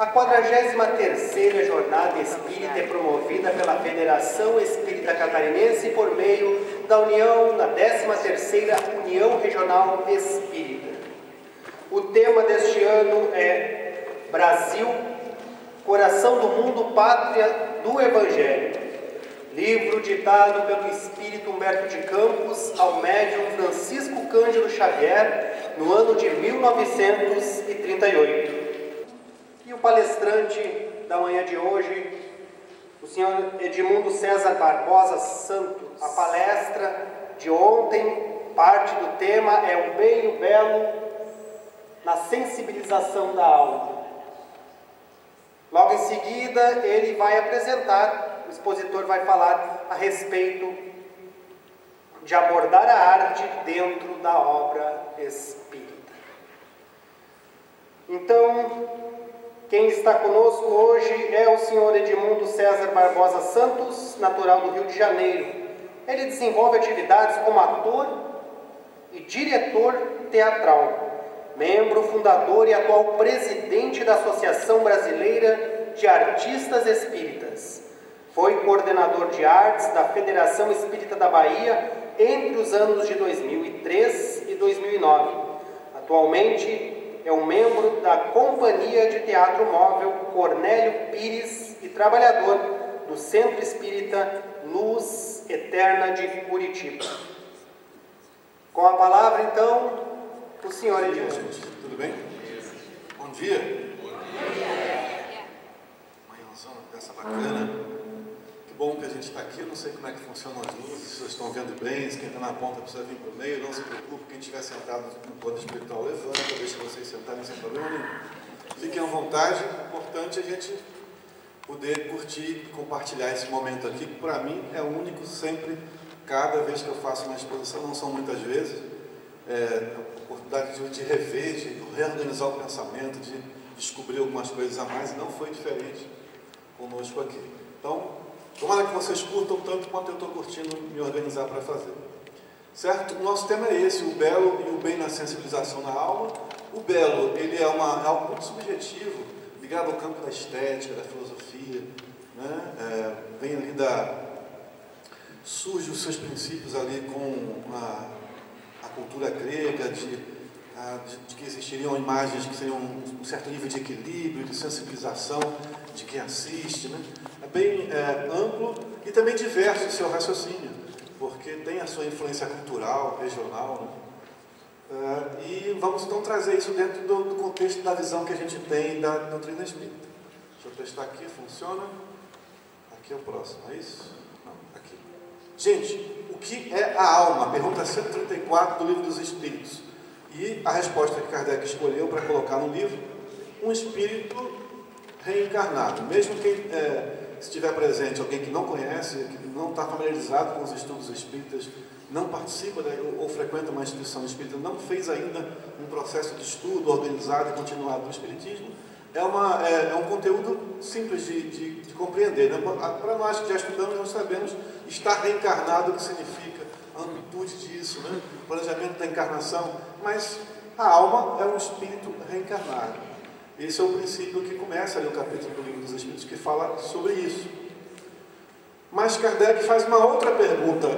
A 43ª Jornada Espírita é promovida pela Federação Espírita Catarinense por meio da União, da 13ª União Regional Espírita. O tema deste ano é Brasil, Coração do Mundo, Pátria do Evangelho. Livro ditado pelo Espírito Humberto de Campos ao médium Francisco Cândido Xavier no ano de 1938. E o palestrante da manhã de hoje, o senhor Edmundo César Barbosa Santo. A palestra de ontem, parte do tema é o bem e o belo na sensibilização da alma. Logo em seguida, ele vai apresentar, o expositor vai falar a respeito de abordar a arte dentro da obra espírita. Então, quem está conosco hoje é o senhor Edmundo César Barbosa Santos, natural do Rio de Janeiro. Ele desenvolve atividades como ator e diretor teatral, membro fundador e atual presidente da Associação Brasileira de Artistas Espíritas. Foi coordenador de artes da Federação Espírita da Bahia entre os anos de 2003 e 2009. Atualmente é um membro da Companhia de Teatro Móvel Cornélio Pires e trabalhador do Centro Espírita Luz Eterna de Curitiba. Com a palavra, então, o senhor Edmundo. Tudo bem? Bom dia. Bom dia. Manhãzona dessa bacana. Que bom que a gente está aqui. Eu não sei como é que funcionam as luzes, se vocês estão vendo bem, se quem está na ponta precisa vir para o meio. Não se preocupe, quem estiver sentado no plano espiritual levanta, deixa vocês sentarem sem problema nenhum. Fiquem à vontade. O importante é a gente poder curtir e compartilhar esse momento aqui, que para mim é único sempre, cada vez que eu faço uma exposição, não são muitas vezes. A oportunidade de rever, de reorganizar o pensamento, de descobrir algumas coisas a mais, e não foi diferente conosco aqui. Então, tomara que vocês curtam tanto quanto eu estou curtindo me organizar para fazer. Certo? O nosso tema é esse, o belo e o bem na sensibilização da alma. O belo, ele é algo muito subjetivo, ligado ao campo da estética, da filosofia, né? Vem ali surge os seus princípios ali com a cultura grega, de que existiriam imagens que seriam um certo nível de equilíbrio, de sensibilização de quem assiste, né? É bem amplo e também diverso o seu raciocínio, porque tem a sua influência cultural, regional, né? E vamos então trazer isso dentro do contexto da visão que a gente tem da doutrina espírita. Deixa eu testar aqui, funciona? Aqui é o próximo, é isso? Não, aqui. Gente, o que é a alma? Pergunta 134 do Livro dos Espíritos. E a resposta que Kardec escolheu para colocar no livro: um espírito reencarnado. Mesmo quem estiver presente, alguém que não conhece, que não está familiarizado com os estudos espíritas, não participa ou frequenta uma instituição espírita, não fez ainda um processo de estudo organizado e continuado do espiritismo, é um conteúdo simples de compreender, né? Para nós que já estudamos, nós sabemos estar reencarnado, o que significa, a amplitude disso, né? O planejamento da encarnação, mas a alma é um espírito reencarnado. Esse é o princípio que começa ali o capítulo do Livro dos Espíritos, que fala sobre isso. Mas Kardec faz uma outra pergunta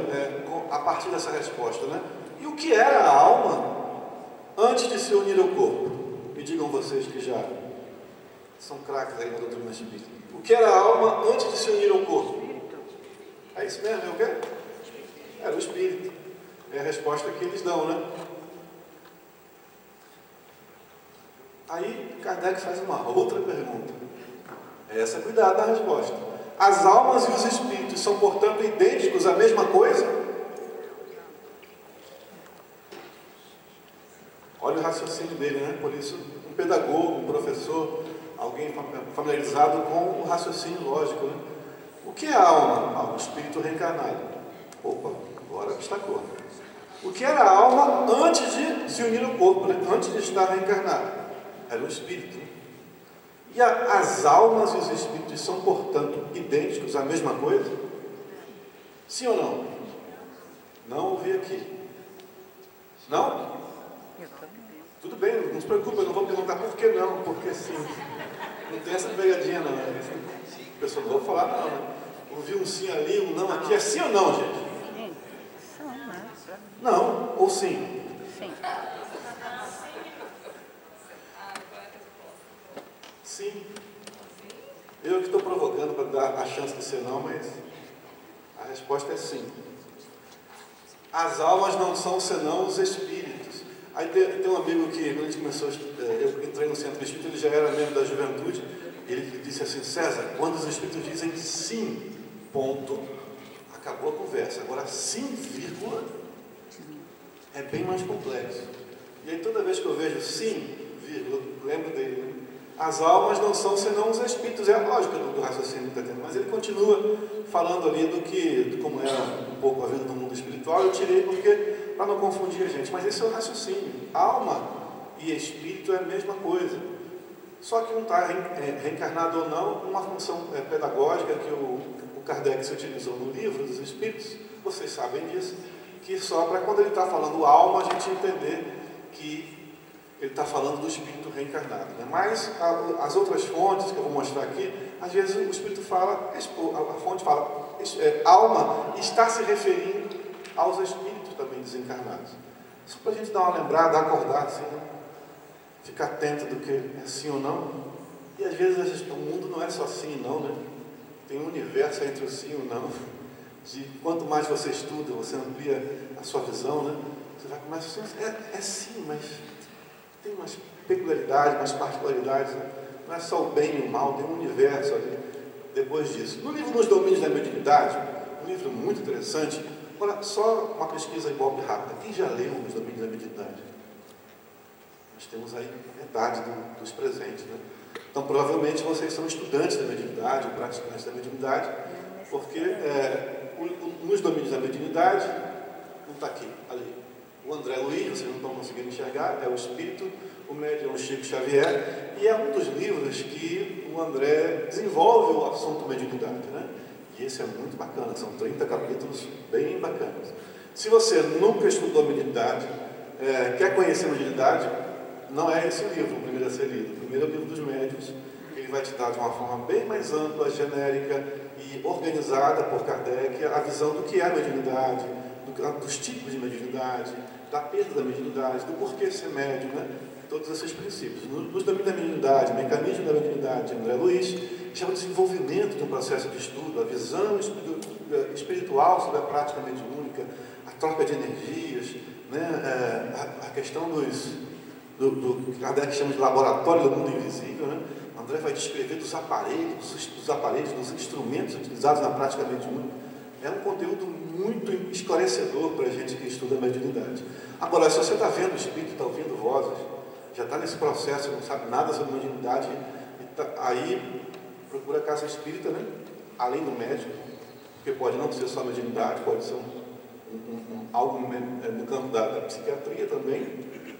a partir dessa resposta, né? E o que era a alma antes de se unir ao corpo? Me digam vocês que já são craques aí na doutrina espírita. O que era a alma antes de se unir ao corpo? É isso mesmo, é o quê? Era o espírito. É a resposta que eles dão, né? Aí Kardec faz uma outra pergunta. Essa, cuidado na resposta. As almas e os espíritos são, portanto, idênticos à mesma coisa? Olha o raciocínio dele, né? Por isso, um pedagogo, um professor, alguém familiarizado com o raciocínio lógico, né? O que é a alma? Um espírito reencarnado. Opa, agora destacou. O que era a alma antes de se unir ao corpo, né? Antes de estar reencarnado? Era o espírito. E as almas e os espíritos são, portanto, idênticos à mesma coisa? Sim ou não? Não ouvi aqui. Não? Tudo bem, não se preocupe, eu não vou perguntar por que não, porque sim. Não tem essa pegadinha, não. A pessoa não vai falar, não. Né? Ouvi um sim ali, um não aqui. É sim ou não, gente? Não, ou sim? Sim. Sim. Eu que estou provocando para dar a chance de ser não, mas a resposta é sim. As almas não são senão os espíritos. Aí tem um amigo que, quando a gente começou, eu entrei no centro espírita, ele já era membro da juventude, ele disse assim: César, quando os espíritos dizem sim, ponto, acabou a conversa. Agora, sim, vírgula, é bem mais complexo. E aí toda vez que eu vejo sim, vírgula, lembro dele, né? As almas não são senão os espíritos. É a lógica do raciocínio que está tendo, mas ele continua falando ali de como é um pouco a vida do mundo espiritual. Eu tirei para não confundir a gente, mas esse é o raciocínio. Alma e espírito é a mesma coisa, só que um está reencarnado ou não, uma função pedagógica que o Kardec se utilizou no livro dos Espíritos, vocês sabem disso, que só para quando ele está falando alma, a gente entender que ele está falando do espírito reencarnado, né? Mas as outras fontes que eu vou mostrar aqui, às vezes o espírito fala, a fonte fala, alma está se referindo aos espíritos também desencarnados. Só para a gente dar uma lembrada, acordar assim, né? Ficar atento do que é sim ou não. E às vezes o mundo não é só sim e não, né? Tem um universo entre o sim e o não. De quanto mais você estuda, você amplia a sua visão, né? Você vai começar a é sim, mas tem umas peculiaridades, umas particularidades, né? Não é só o bem e o mal, tem um universo ali depois disso. No livro Nos Domínios da Mediunidade, um livro muito interessante, olha, só uma pesquisa em golpe rápida. Quem já leu Nos Domínios da Mediunidade? Nós temos aí metade dos presentes, né? Então, provavelmente, vocês são estudantes da mediunidade, praticantes da mediunidade, porque Nos Domínios da Mediunidade, não está aqui, ali. O André Luiz, vocês não estão conseguindo enxergar, é o Espírito, o médium é o Chico Xavier, e é um dos livros que o André desenvolve o assunto mediunidade, né? E esse é muito bacana, são 30 capítulos bem bacanas. Se você nunca estudou mediunidade, quer conhecer mediunidade, não é esse o livro, o primeiro a ser lido. O primeiro é o livro dos médiuns, ele vai te dar de uma forma bem mais ampla, genérica e organizada por Kardec a visão do que é a mediunidade, dos tipos de mediunidade, da perda da mediunidade, do porquê ser médium, né? Todos esses princípios. Nos domínios da mediunidade, mecanismo da mediunidade, André Luiz chama de desenvolvimento de um processo de estudo, a visão espiritual sobre a prática mediúnica, a troca de energias, né? A questão do que Kardec chama de laboratório do mundo invisível, né? André vai descrever dos aparelhos, dos instrumentos utilizados na prática mediúnica. É um conteúdo muito esclarecedor para a gente que estuda a mediunidade. Agora, se você está vendo o espírito, está ouvindo vozes, já está nesse processo, não sabe nada sobre mediunidade, aí procura a casa espírita, né? Além do médico, porque pode não ser só mediunidade, pode ser algo no campo da psiquiatria também,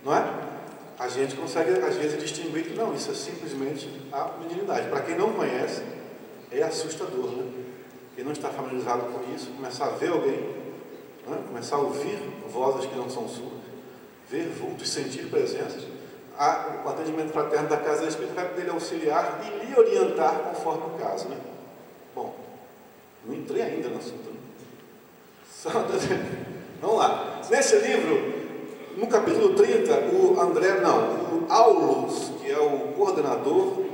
não é? A gente consegue, às vezes, distinguir que não, isso é simplesmente a mediunidade. Para quem não conhece, é assustador, né? Quem não está familiarizado com isso, começar a ver alguém, né? Começar a ouvir vozes que não são suas, ver vultos, sentir presenças. O atendimento fraterno da Casa Espírita vai poder auxiliar e lhe orientar conforme o caso, né? Bom, não entrei ainda no assunto, né? Vamos lá. Nesse livro, no capítulo 30, o Aulus, que é o coordenador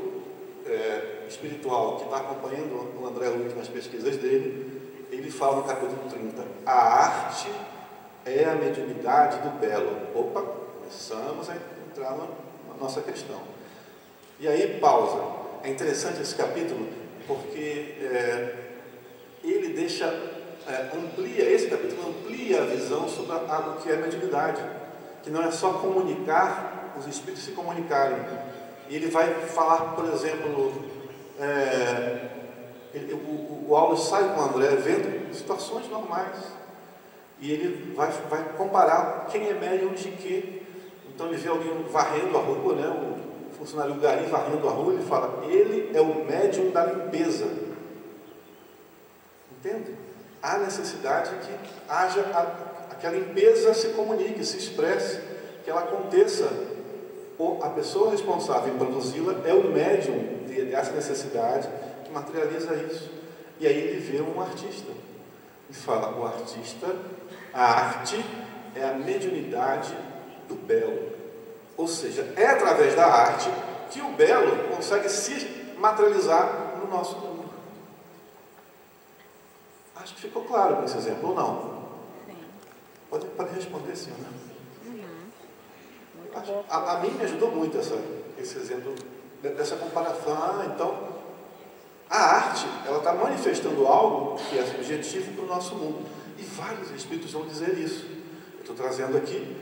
espiritual que está acompanhando o André Luiz nas pesquisas dele, ele fala no capítulo 30, a arte é a mediunidade do belo. Opa, começamos a entrar na nossa questão. E aí, pausa. É interessante esse capítulo, porque ele esse capítulo amplia a visão sobre o que é mediunidade, que não é só comunicar, os espíritos se comunicarem. E ele vai falar, por exemplo, o Aulus sai com o André vendo situações normais, e ele vai comparar quem é médium de quê. Então ele vê alguém varrendo a rua, né? O funcionário Gari varrendo a rua, ele fala, ele é o médium da limpeza. Entende? Há necessidade que haja que a limpeza se comunique, se expresse, que ela aconteça. A pessoa responsável em produzi-la é o médium essa necessidade, que materializa isso. E aí ele vê um artista. E fala, o artista, a arte é a mediunidade do belo. Ou seja, é através da arte que o belo consegue se materializar no nosso mundo. Acho que ficou claro com esse exemplo, ou não? Sim. Pode responder, sim, né? A mim me ajudou muito esse exemplo dessa comparação. Então, a arte, ela está manifestando algo que é subjetivo para o nosso mundo. E vários espíritos vão dizer isso. Eu estou trazendo aqui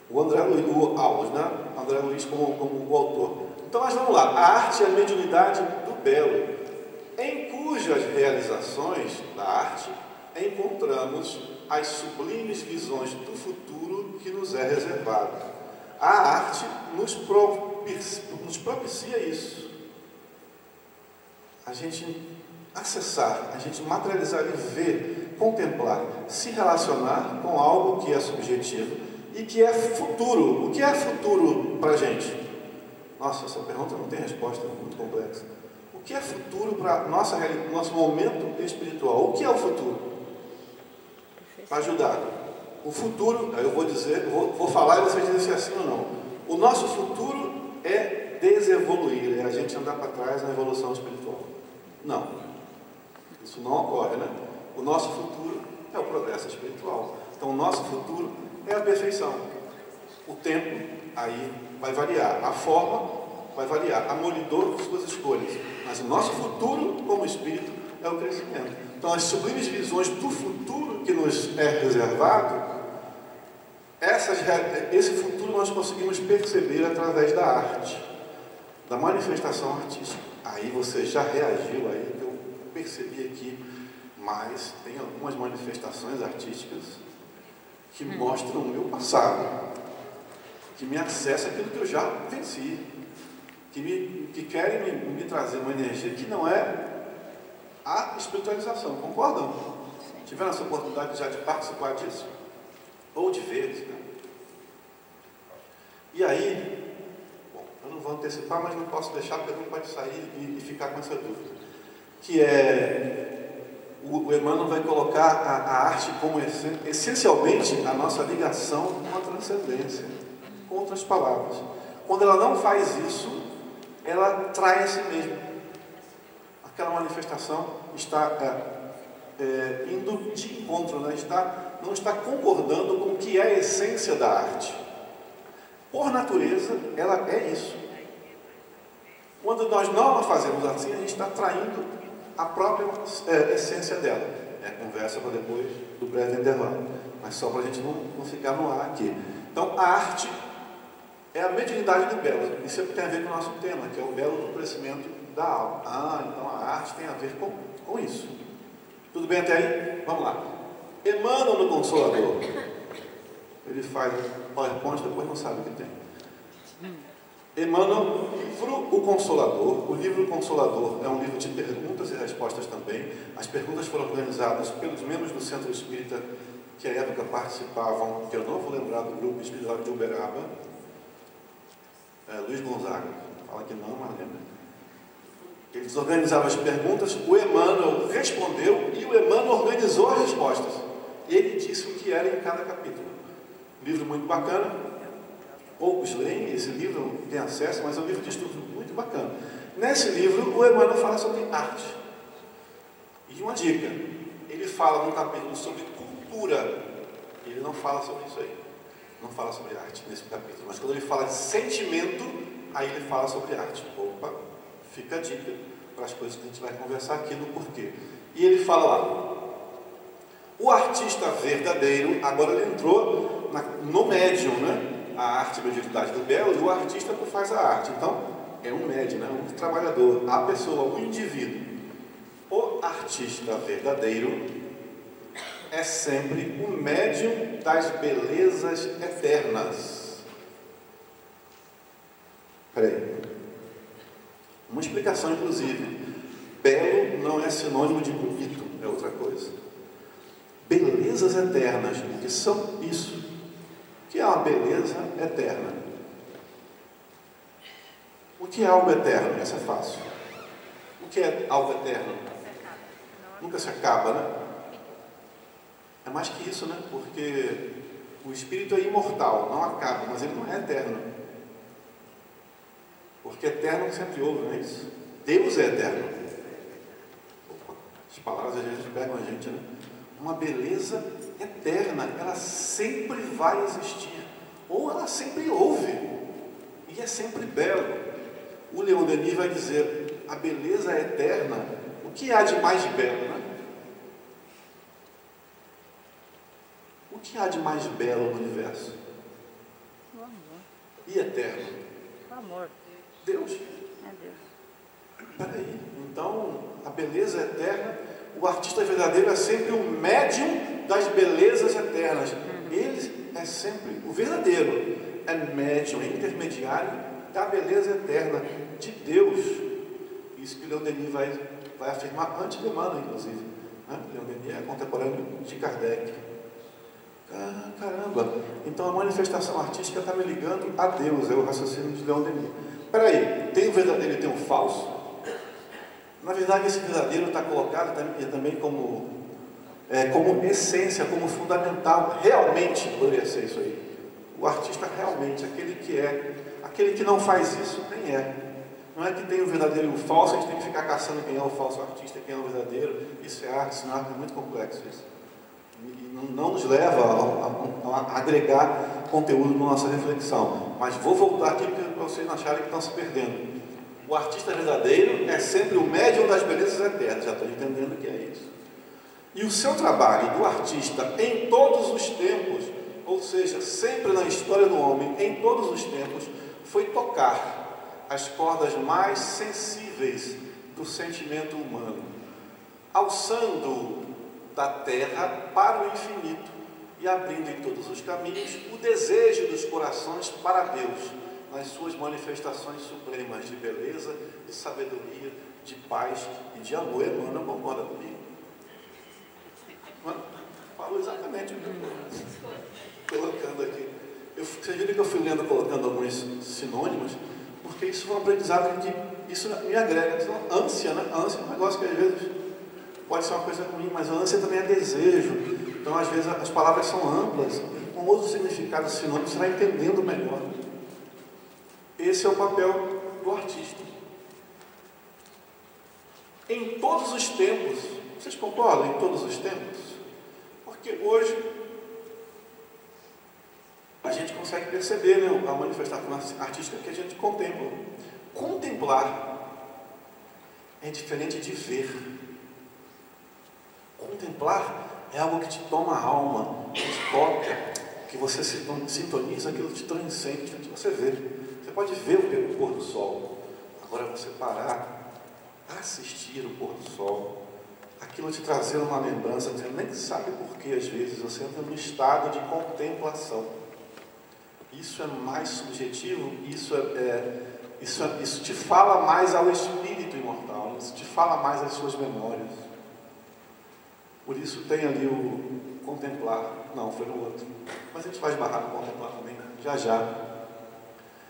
o André Luiz, o Alves, né? André Luiz como o autor. Então, nós vamos lá. A arte é a mediunidade do belo, em cujas realizações da arte encontramos as sublimes visões do futuro que nos é reservado. A arte nos propicia isso. A gente acessar, a gente materializar e ver, contemplar, se relacionar com algo que é subjetivo e que é futuro. O que é futuro para a gente? Nossa, essa pergunta não tem resposta, é muito complexa. O que é futuro para nosso momento espiritual? O que é o futuro? Para ajudar. O futuro, eu vou dizer, vou falar e vocês dizem se é assim ou não. O nosso futuro é desevoluir, é a gente andar para trás na evolução espiritual. Não. Isso não ocorre, né? O nosso futuro é o progresso espiritual. Então, o nosso futuro é a perfeição. O tempo, aí, vai variar. A forma vai variar. A molidor, suas escolhas. Mas o nosso futuro, como espírito, é o crescimento. Então, as sublimes visões do futuro que nos é reservado, esse futuro nós conseguimos perceber através da arte, da manifestação artística. Aí você já reagiu aí, que eu percebi aqui, mas tem algumas manifestações artísticas que mostram o meu passado, que me acessa aquilo que eu já venci, que querem me trazer uma energia que não é a espiritualização, concordam? Tiveram essa oportunidade já de participar disso? Ou de ver, né? E aí, bom, eu não vou antecipar, mas não posso deixar, porque não pode sair e ficar com essa dúvida. Que é, o Emmanuel vai colocar a arte como essencialmente a nossa ligação com a transcendência, com outras palavras. Quando ela não faz isso, ela trai a si mesma. Aquela manifestação está indo de encontro, né? Não está concordando com o que é a essência da arte. Por natureza, ela é isso. Quando nós não a fazemos assim, a gente está traindo a própria essência dela. É conversa para depois do breve intervalo, mas só para a gente não ficar no ar aqui. Então, a arte é a mediunidade do belo. Isso tem a ver com o nosso tema, que é o belo do crescimento da alma. Então a arte tem a ver com isso. Tudo bem até aí? Vamos lá. Emmanuel no Consolador. Ele faz PowerPoint, depois não sabe o que tem. Emmanuel, livro O Consolador. O livro O Consolador é um livro de perguntas e respostas também. As perguntas foram organizadas pelos membros do Centro Espírita que à época participavam, que eu não vou lembrar do grupo espiritual de Uberaba. Luiz Gonzaga. Fala que não, mas lembra. Eles organizavam as perguntas, o Emmanuel respondeu e o Emmanuel organizou as respostas. E ele disse o que era em cada capítulo. Livro muito bacana. Poucos leem esse livro, não tem acesso, mas é um livro de estudo muito bacana. Nesse livro, o Emmanuel fala sobre arte. E uma dica, ele fala num capítulo sobre cultura. Ele não fala sobre isso aí. Não fala sobre arte nesse capítulo. Mas quando ele fala de sentimento, aí ele fala sobre arte. Opa, fica a dica para as coisas que a gente vai conversar aqui no porquê. E ele fala lá, o artista verdadeiro, agora ele entrou no médium, né? A arte é a mediunidade do belo, e o artista que faz a arte. Então, é um médium, né? Um trabalhador, a pessoa, o indivíduo. O artista verdadeiro é sempre o médium das belezas eternas. Peraí. Uma explicação, inclusive. Belo não é sinônimo de bonito, é outra coisa. Belezas eternas, o que são isso? O que é uma beleza eterna? O que é algo eterno? Essa é fácil. que é algo eterno? Nunca se acaba, né? É mais que isso, né? Porque o espírito é imortal, não acaba, mas ele não é eterno. Porque eterno sempre houve, não é isso? Deus é eterno. Opa, as palavras às vezes pegam a gente, né? Uma beleza eterna, ela sempre vai existir. Ou ela sempre houve. E é sempre belo. O Leon Denis vai dizer, a beleza é eterna. O que há de mais belo, né? O que há de mais belo no universo? O amor. E eterno? O amor. Deus. É Deus. Peraí, então a beleza eterna, o artista verdadeiro é sempre o médium das belezas eternas. Ele é sempre o verdadeiro, é médium, é intermediário da beleza eterna de Deus. Isso que Leon Denis vai afirmar antes de Emmanuel, inclusive. Leon Denis é contemporâneo de Kardec. Caramba, então a manifestação artística está me ligando a Deus, é o raciocínio de Leon Denis. Peraí, tem o verdadeiro e tem o falso? Na verdade, esse verdadeiro está colocado também como essência, como fundamental. Realmente poderia ser isso aí. O artista realmente, aquele que não faz isso, nem é. Não é que tem o verdadeiro e o falso, a gente tem que ficar caçando quem é o falso artista, quem é o verdadeiro. Isso é arte, senão é muito complexo isso. E não nos leva a agregar conteúdo na nossa reflexão. Mas vou voltar aqui para vocês não acharem que estão se perdendo. O artista verdadeiro é sempre o médium das belezas eternas, já estou entendendo que é isso. E o seu trabalho do artista em todos os tempos, ou seja, sempre na história do homem, em todos os tempos, foi tocar as cordas mais sensíveis do sentimento humano, alçando da terra para o infinito e abrindo em todos os caminhos o desejo dos corações para Deus, nas suas manifestações supremas de beleza, de sabedoria, de paz e de amor. Emmanuel concorda comigo? Falou exatamente o que eu estou colocando aqui. Vocês viram que eu fui lendo, colocando alguns sinônimos, porque isso foi um aprendizado que isso me agrega. Então, ânsia, né? Ânsia é um negócio que às vezes pode ser uma coisa ruim, mas a ânsia também é desejo. Então, às vezes, as palavras são amplas, com outros significados sinônimos, você vai entendendo melhor. Esse é o papel do artista. Em todos os tempos, vocês concordam? Em todos os tempos? Porque hoje a gente consegue perceber, né, a manifestação artística que a gente contempla. Contemplar é diferente de ver. Contemplar é algo que te toma a alma, que te toca, que você se sintoniza, aquilo te transcende, você vê. Você pode ver o pôr do sol. Agora você parar, assistir o pôr do sol, aquilo te trazer uma lembrança, você nem sabe por que às vezes você entra num estado de contemplação. Isso é mais subjetivo, isso te fala mais ao espírito imortal, isso te fala mais às suas memórias. Por isso tem ali o contemplar. Não, foi no outro. Mas a gente vai esbarrar no contemplar também, né? Já já.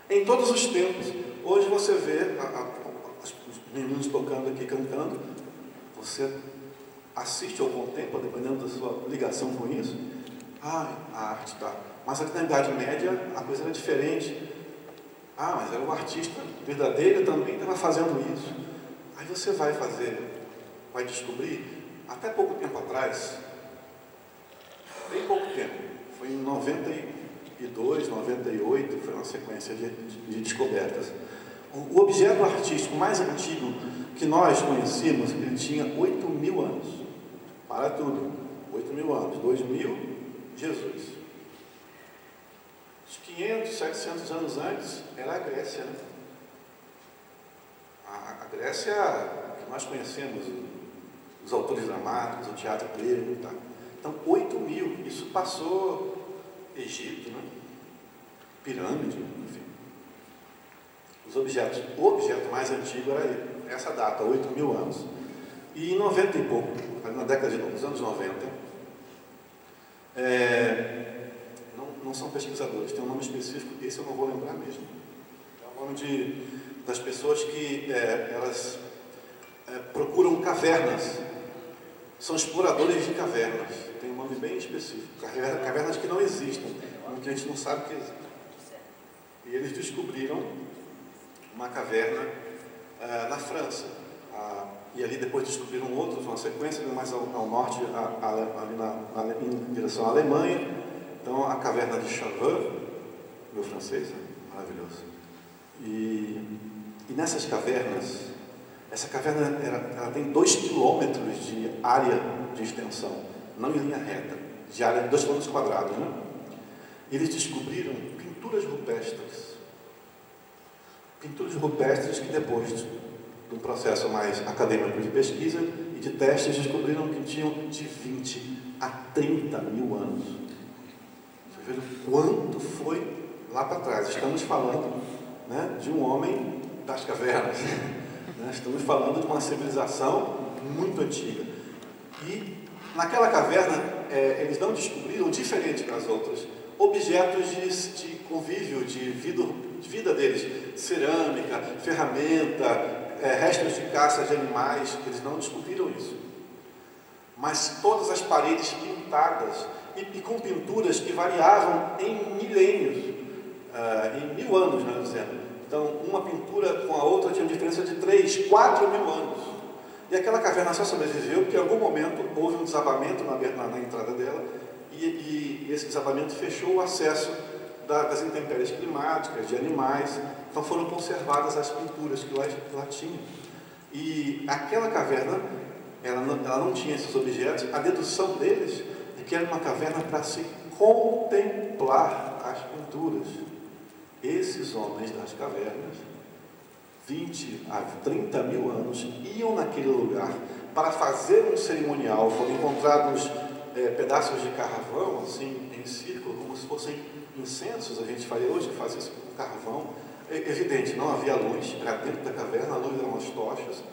Em todos os tempos, hoje você vê os meninos tocando aqui, cantando, você assiste ou contempla, dependendo da sua ligação com isso. A arte está. Mas aqui na Idade Média a coisa era diferente. Mas era um artista verdadeiro também estava fazendo isso. Aí você vai descobrir, até pouco tempo atrás, bem pouco tempo, foi em 92, 98, foi uma sequência de descobertas. O objeto artístico mais antigo que nós conhecíamos, ele tinha 8.000 anos. Para tudo, 8.000 anos, 2.000, Jesus. Uns 500, 700 anos antes, era a Grécia, né? A Grécia que nós conhecemos, os autores dramáticos, o teatro grego, tá? Então, 8.000, isso passou Egito, né? Pirâmide, enfim. O objeto mais antigo era essa data, 8.000 anos. E em 90 e pouco, na década dos anos 90, não são pesquisadores, tem um nome específico, esse eu não vou lembrar mesmo. É o nome das pessoas que elas procuram cavernas. São exploradores de cavernas. Tem um nome bem específico. Cavernas que não existem, que a gente não sabe que existem. E eles descobriram uma caverna na França. E ali depois descobriram outros, uma sequência mais ao norte, ali em direção à Alemanha. Então, a caverna de Chambord, meu francês, maravilhoso. E nessas cavernas, essa caverna ela tem 2 quilômetros de área de extensão, não em linha reta, de área de 2 quilômetros quadrados, né? Eles descobriram pinturas rupestres. Pinturas rupestres que depois de um processo mais acadêmico de pesquisa e de testes, descobriram que tinham de 20 a 30 mil anos. Vocês viram quanto foi lá para trás? Estamos falando, né, de um homem das cavernas. Né? Estamos falando de uma civilização muito antiga. E naquela caverna, eles não descobriram, diferente das outras, objetos de convívio, de vida deles. Cerâmica, ferramenta, restos de caça de animais, eles não descobriram isso. Mas todas as paredes pintadas e com pinturas que variavam em milênios, em 1000 anos, né, dizendo. Então, uma pintura com a outra tinha uma diferença de 3, 4 mil anos. E aquela caverna só sobreviveu porque em algum momento houve um desabamento na entrada dela e esse desabamento fechou o acesso das intempéries climáticas, de animais. Então foram conservadas as pinturas que lá tinham. E aquela caverna, ela não tinha esses objetos. A dedução deles é que era uma caverna para se contemplar as pinturas. Esses homens das cavernas, 20 a 30 mil anos, iam naquele lugar para fazer um cerimonial. Foram encontrados pedaços de carvão, assim, em círculo, como se fossem incensos. A gente faria hoje, faz isso com carvão. É evidente, não havia luz, era dentro da caverna, a luz eram as tochas.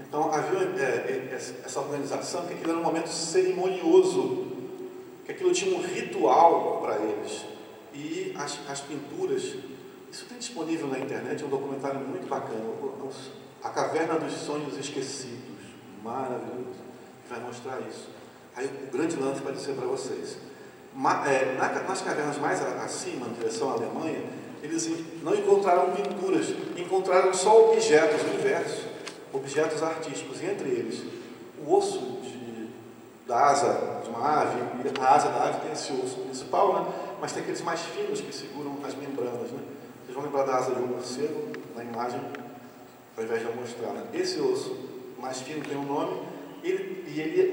Então havia essa organização, que aquilo era um momento cerimonioso, que aquilo tinha um ritual para eles. E as pinturas, isso tem disponível na internet, é um documentário muito bacana, A Caverna dos Sonhos Esquecidos, maravilhoso, que vai mostrar isso. Aí o grande lance para dizer para vocês, nas cavernas mais acima, em direção à Alemanha, eles não encontraram pinturas, encontraram só objetos diversos, objetos artísticos, e entre eles o osso da asa de uma ave. A asa da ave tem esse osso principal, né? Mas tem aqueles mais finos que seguram as membranas, né? Vocês vão lembrar da asa de um morcego na imagem, ao invés de eu mostrar, né? Esse osso mais fino tem um nome,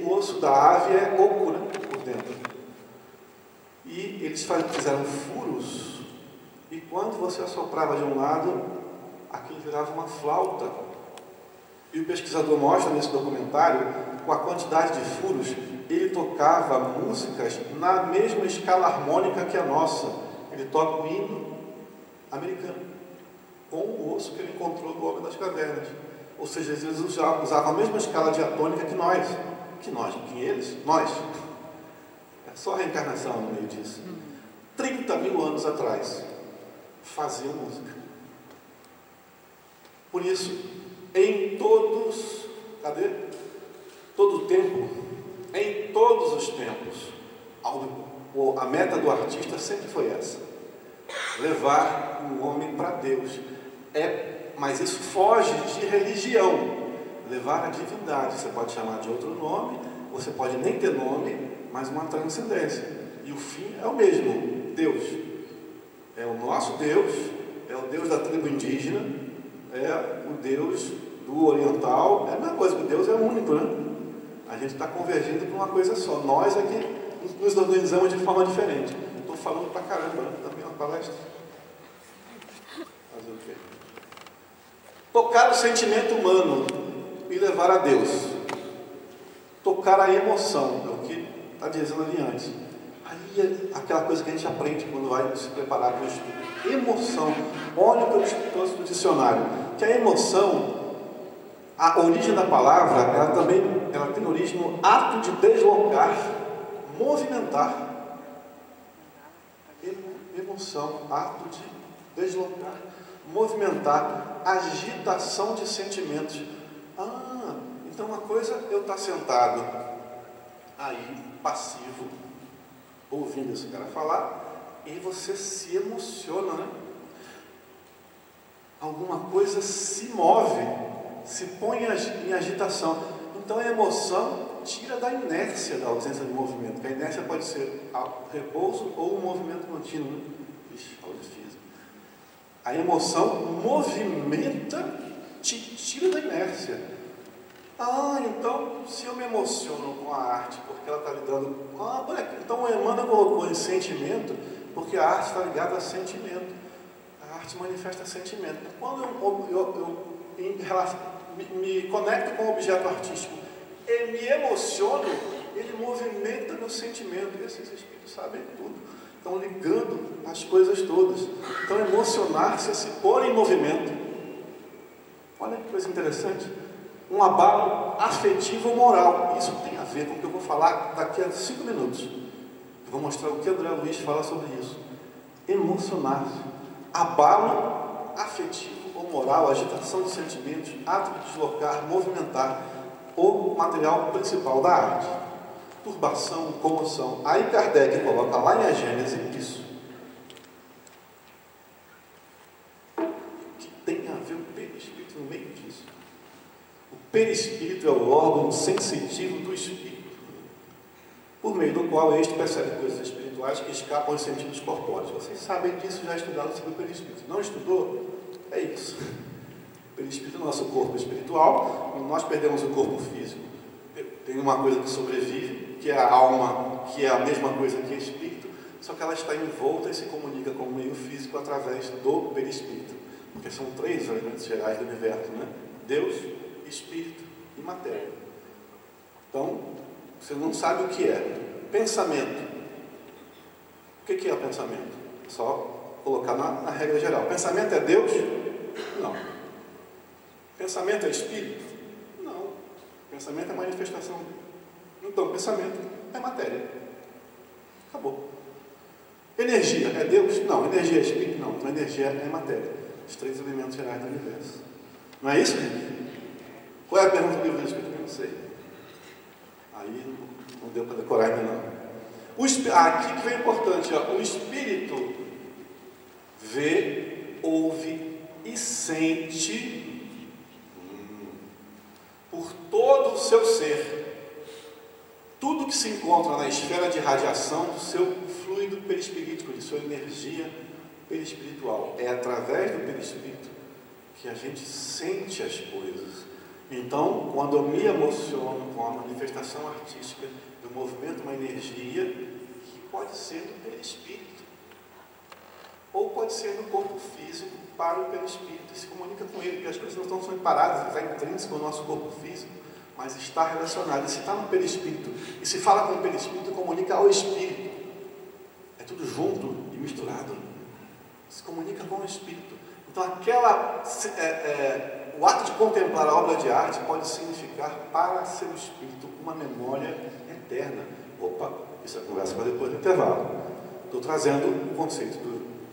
o osso da ave é oco, né? Por dentro. E eles fizeram furos, e quando você assoprava de um lado, aquilo virava uma flauta. E o pesquisador mostra nesse documentário, com a quantidade de furos, ele tocava músicas na mesma escala harmônica que a nossa. Ele toca o hino americano, com o osso que ele encontrou do homem das cavernas. Ou seja, eles usavam a mesma escala diatônica que nós. Que eles? Nós. É só a reencarnação no meio disso. 30 mil anos atrás, faziam música. Por isso, em todos, todo o tempo, em todos os tempos, a meta do artista sempre foi essa: levar o homem para Deus. Mas isso foge de religião. Levar a divindade, você pode chamar de outro nome, você pode nem ter nome, mas uma transcendência. E o fim é o mesmo: Deus. É o nosso Deus, é o Deus da tribo indígena, é o Deus do oriental, é a mesma coisa, que Deus é único, né? A gente está convergindo para uma coisa só. Nós aqui nos organizamos de forma diferente. Estou falando pra caramba, né? Também uma palestra. Fazer o quê? Tocar o sentimento humano e levar a Deus. Tocar a emoção, é o que está dizendo ali antes. Aí é aquela coisa que a gente aprende quando vai se preparar para o estudo. Emoção. Olha o que eu trouxe do dicionário. Que a emoção, a origem da palavra, ela tem origem no ato de deslocar, movimentar. Emoção, ato de deslocar, movimentar, agitação de sentimentos. Então, uma coisa é eu estar sentado aí, passivo, ouvindo esse cara falar, e você se emociona, né? Alguma coisa se move, se põe em agitação. Então, a emoção tira da inércia da ausência de movimento, que a inércia pode ser repouso ou um movimento contínuo, né? Ixi, aula de física. A emoção movimenta, te tira da inércia. Então, se eu me emociono com a arte, porque ela está lidando... então o Emmanuel colocou em sentimento, porque a arte está ligada a sentimento. A arte manifesta sentimento. Quando eu me conecto com o objeto artístico e me emociono, ele movimenta meu sentimento. E esses espíritos sabem tudo. Estão ligando as coisas todas. Então, emocionar-se é se pôr em movimento. Olha que coisa interessante. Um abalo afetivo ou moral. Isso tem a ver com o que eu vou falar daqui a 5 minutos. Eu vou mostrar o que André Luiz fala sobre isso. Emocionar-se. Abalo afetivo ou moral, agitação de sentimentos, ato de deslocar, movimentar, o material principal da arte. Turbação, comoção. Aí Kardec coloca lá em A Gênese isso. Que tem a ver o perispírito no meio disso. O perispírito é o órgão sensitivo do espírito, por meio do qual este percebe coisas espirituais que escapam aos sentidos corpóreos. Vocês sabem disso, já estudaram sobre o perispírito. Não estudou? É isso. O perispírito é o nosso corpo espiritual. Quando nós perdemos o corpo físico, tem uma coisa que sobrevive, que é a alma, que é a mesma coisa que o espírito, só que ela está envolta e se comunica com o meio físico através do perispírito. Porque são 3 elementos gerais do universo, né? Deus, espírito e matéria. Então, você não sabe o que é. Pensamento. O que é o pensamento? É só colocar na regra geral. Pensamento é Deus? Não. Pensamento é espírito? Não. Pensamento é manifestação. Então, pensamento é matéria. Acabou. Energia é Deus? Não. Energia é espírito? Não. Então, energia é matéria. Os 3 elementos gerais do universo. Não é isso, gente? Qual é a pergunta do livro do Espírito? Eu não sei. Aí não deu para decorar ainda não. Aqui que vem importante, ó. O Espírito vê, ouve e sente por todo o seu ser. Tudo que se encontra na esfera de radiação do seu fluido perispirítico, de sua energia perispiritual. É através do perispírito que a gente sente as coisas. Então, quando eu me emociono com a manifestação artística, eu movimento uma energia que pode ser do perispírito, ou pode ser do corpo físico para o perispírito, e se comunica com ele, porque as coisas não estão separadas, está intrínseco ao nosso corpo físico, mas está relacionado. E se está no perispírito, e se fala com o perispírito, comunica ao espírito. É tudo junto e misturado. Se comunica com o espírito. Então, o ato de contemplar a obra de arte pode significar para seu espírito uma memória eterna. Opa, isso é conversa para depois do intervalo. Estou trazendo o conceito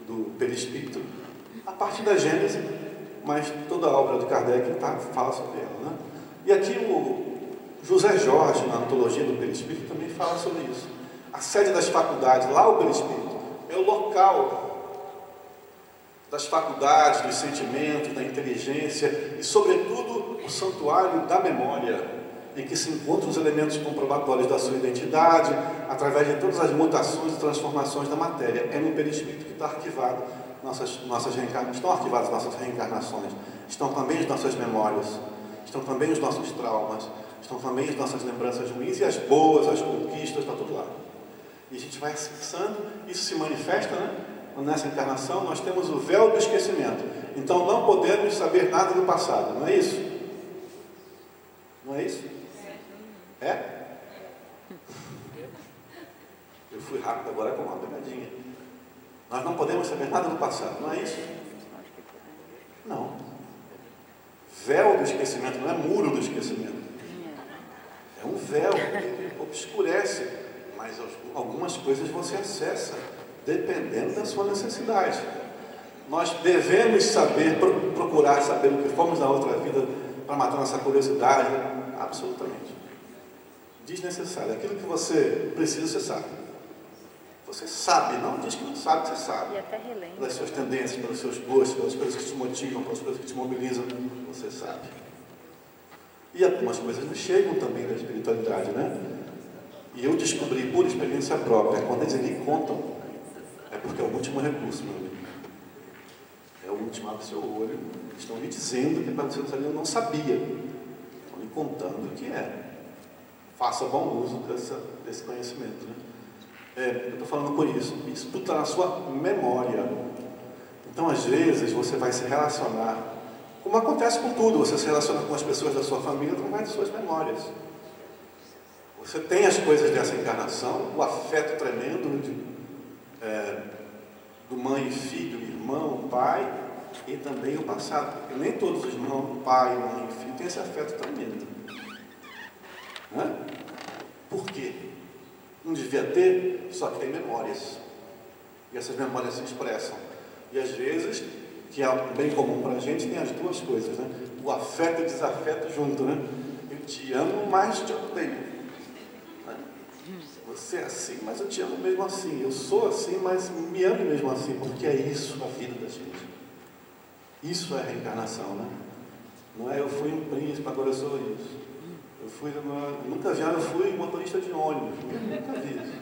do perispírito a partir da Gênese, mas toda a obra de Kardec fala sobre ela, né? E aqui o José Jorge, na Antologia do Perispírito, também fala sobre isso. A sede das faculdades, lá o perispírito, é o local das faculdades, dos sentimentos, da inteligência e, sobretudo, o santuário da memória, em que se encontram os elementos comprobatórios da sua identidade, através de todas as mutações e transformações da matéria. É no perispírito que está arquivado nossas reencarnações, estão arquivadas nossas reencarnações, estão também as nossas memórias, estão também os nossos traumas, estão também as nossas lembranças ruins e as boas, as conquistas, está tudo lá. E a gente vai acessando, isso se manifesta, né? Nessa encarnação, nós temos o véu do esquecimento. Então, não podemos saber nada do passado. Não é isso? Não é isso? É? Eu fui rápido agora com uma pegadinha. Nós não podemos saber nada do passado. Não é isso? Não. Véu do esquecimento, não é muro do esquecimento. É um véu que obscurece. Mas algumas coisas você acessa, dependendo da sua necessidade. Nós devemos saber, procurar saber o que fomos na outra vida, para matar nossa curiosidade, absolutamente. Desnecessário. Aquilo que você precisa, você sabe. Você sabe, não diz que não sabe, você sabe. E até relembra. Pelas suas tendências, pelos seus gostos, pelas coisas que te motivam, pelas coisas que te mobilizam, você sabe. E algumas coisas nos chegam também da espiritualidade, né? E eu descobri por experiência própria, quando eles me contam, é porque é o último recurso, meu amigo. É o último, abre seu olho. Eles estão lhe dizendo que para você saber, eu não sabia. Estão lhe contando o que é. Faça bom uso desse conhecimento, né? Eu estou falando por isso. Isso tudo está na sua memória. Então, às vezes, você vai se relacionar, como acontece com tudo, você se relaciona com as pessoas da sua família através de suas memórias. Você tem as coisas dessa encarnação, o afeto tremendo do mãe e filho, irmão, pai, e também o passado. Porque nem todos os irmãos, pai, mãe e filho têm esse afeto tremendo. Né? Por quê? Não devia ter, só que tem memórias. E essas memórias se expressam. E às vezes, que é bem comum para a gente, tem as duas coisas, né? O afeto e o desafeto junto, né? Eu te amo, mas te odeio. Né? Você é assim, mas eu te amo mesmo assim. Eu sou assim, mas me amo mesmo assim, porque é isso a vida da gente. Isso é reencarnação, né? Não é eu fui um príncipe, agora eu sou isso. Nunca já eu fui motorista de ônibus, nunca vi isso.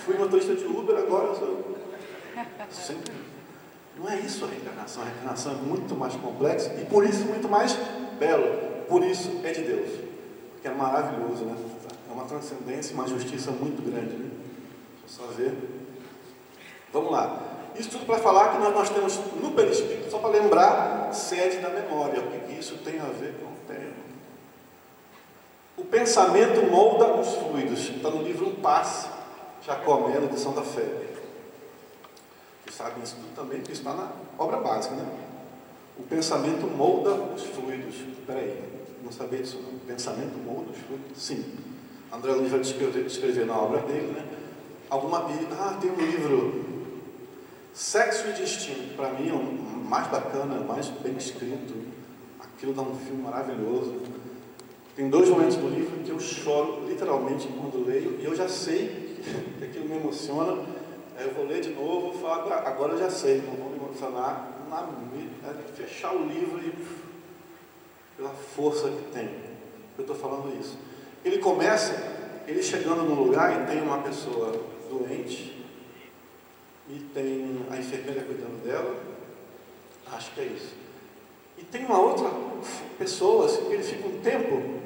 Fui motorista de Uber, agora eu sou. Sempre. Não é isso a reencarnação. A reencarnação é muito mais complexa e por isso muito mais belo. Por isso é de Deus. Porque é maravilhoso, né? É uma transcendência e uma justiça muito grande, né? Deixa eu só ver. Vamos lá. Isso tudo para falar que nós temos no perispírito, só para lembrar, sede da memória. O que isso tem a ver com o tempo? O pensamento molda os fluidos. Está no livro Um Passe, Jacó Melo, de Santa Fé. Vocês sabem isso tudo também, porque isso está na obra básica, né? O pensamento molda os fluidos. Espera aí, não sabia disso não. O pensamento molda os fluidos? Sim. André Luiz vai descrever na obra dele, né? Tem um livro, Sexo e Destino. Para mim é o mais bacana, mais bem escrito. Aquilo dá um filme maravilhoso. Tem 2 momentos do livro que eu choro literalmente quando leio, e eu já sei que aquilo me emociona. Aí eu vou ler de novo e falo, agora eu já sei, não vou me emocionar, fechar o livro e pela força que tem. Eu estou falando isso. Ele começa, ele chegando num lugar e tem uma pessoa doente, e tem a enfermeira cuidando dela, acho que é isso. E tem uma outra pessoa, assim, que ele fica um tempo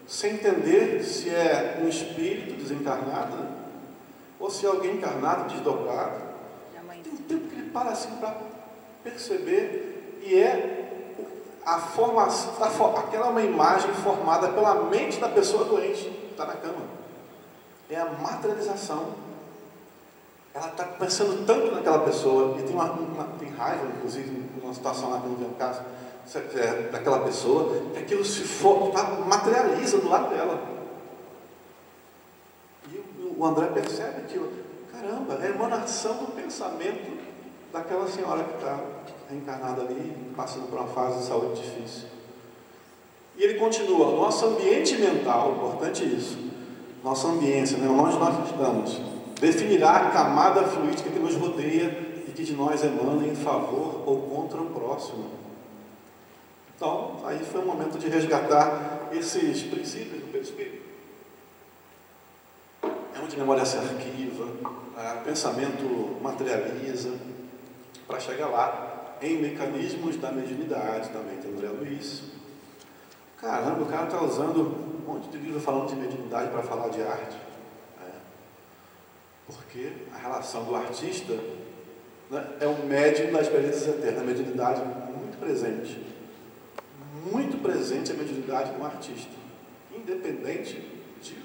sem entender se é um espírito desencarnado, né? Ou se é alguém encarnado, desdobrado. Tem um tempo que ele para assim para perceber, e é a formação, aquela é uma imagem formada pela mente da pessoa doente, que está na cama. É a materialização. Ela está pensando tanto naquela pessoa, e tem raiva, inclusive, numa situação lá que eu não vi no caso, daquela pessoa, que aquilo materializa do lado dela. E o André percebe aquilo. Caramba, é a emanação do pensamento daquela senhora que está reencarnada ali, passando por uma fase de saúde difícil. E ele continua, nosso ambiente mental, importante isso, nossa ambiência, né, onde nós estamos, definirá a camada fluídica que nos rodeia e que de nós emana em favor ou contra o próximo. Então, aí foi um momento de resgatar esses princípios do perispírito. É onde a memória se arquiva, o pensamento materializa, para chegar lá em mecanismos da mediunidade, também tem André Luiz. Caramba, o cara está usando um monte de livro falando de mediunidade para falar de arte. Porque a relação do artista, né, é o médium das experiências eternas, a mediunidade muito presente. Muito presente a mediunidade no artista, independente de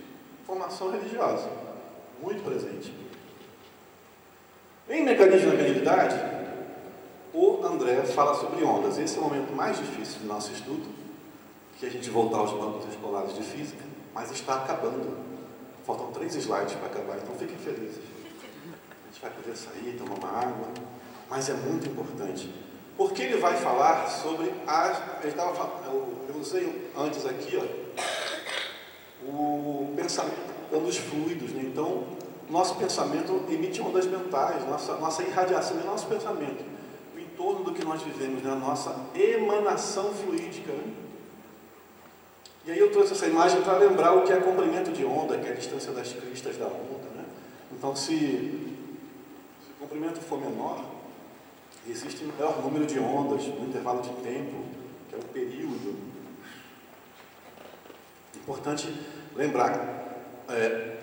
formação religiosa. Muito presente. Em Mecanismo da Mediunidade, o André fala sobre ondas. Esse é o momento mais difícil do nosso estudo, que a gente voltar aos bancos escolares de física, mas está acabando. Faltam 3 slides para acabar, então fiquem felizes. A gente vai poder sair, tomar uma água, mas é muito importante. Porque ele vai falar sobre eu usei antes aqui, ó, pensamento dos fluidos, né? Então, nosso pensamento emite ondas mentais, nossa irradiação é nosso pensamento, o entorno do que nós vivemos, né? A nossa emanação fluídica, né? E aí eu trouxe essa imagem para lembrar o que é comprimento de onda, que é a distância das cristas da onda, né? Então, se o comprimento for menor, existe um maior número de ondas no intervalo de tempo, que é o período. Importante lembrar,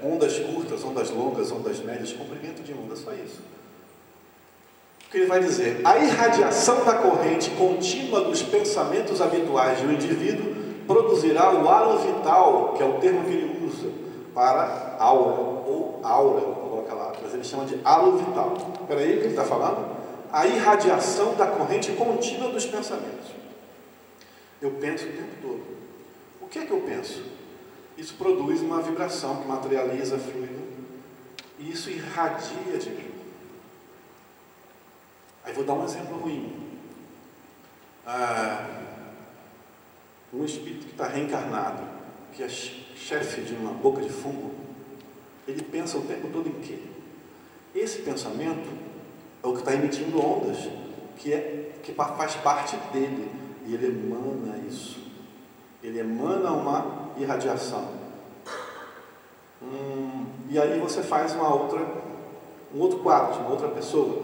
ondas curtas, ondas longas, ondas médias, comprimento de onda, só isso. O que ele vai dizer? A irradiação da corrente contínua dos pensamentos habituais do indivíduo produzirá o halo vital, que é o termo que ele usa para aura, ou aura, coloca lá, mas ele chama de halo vital. Espera aí, o que ele está falando? A irradiação da corrente contínua dos pensamentos. Eu penso o tempo todo. O que é que eu penso? Isso produz uma vibração que materializa fluido e isso irradia de mim. Aí vou dar um exemplo ruim. Um espírito que está reencarnado, que é chefe de uma boca de fumo, ele pensa o tempo todo em quê? Esse pensamento é o que está emitindo ondas, que faz parte dele, e ele emana isso. Ele emana uma irradiação. E aí você faz um outro quadro de uma outra pessoa,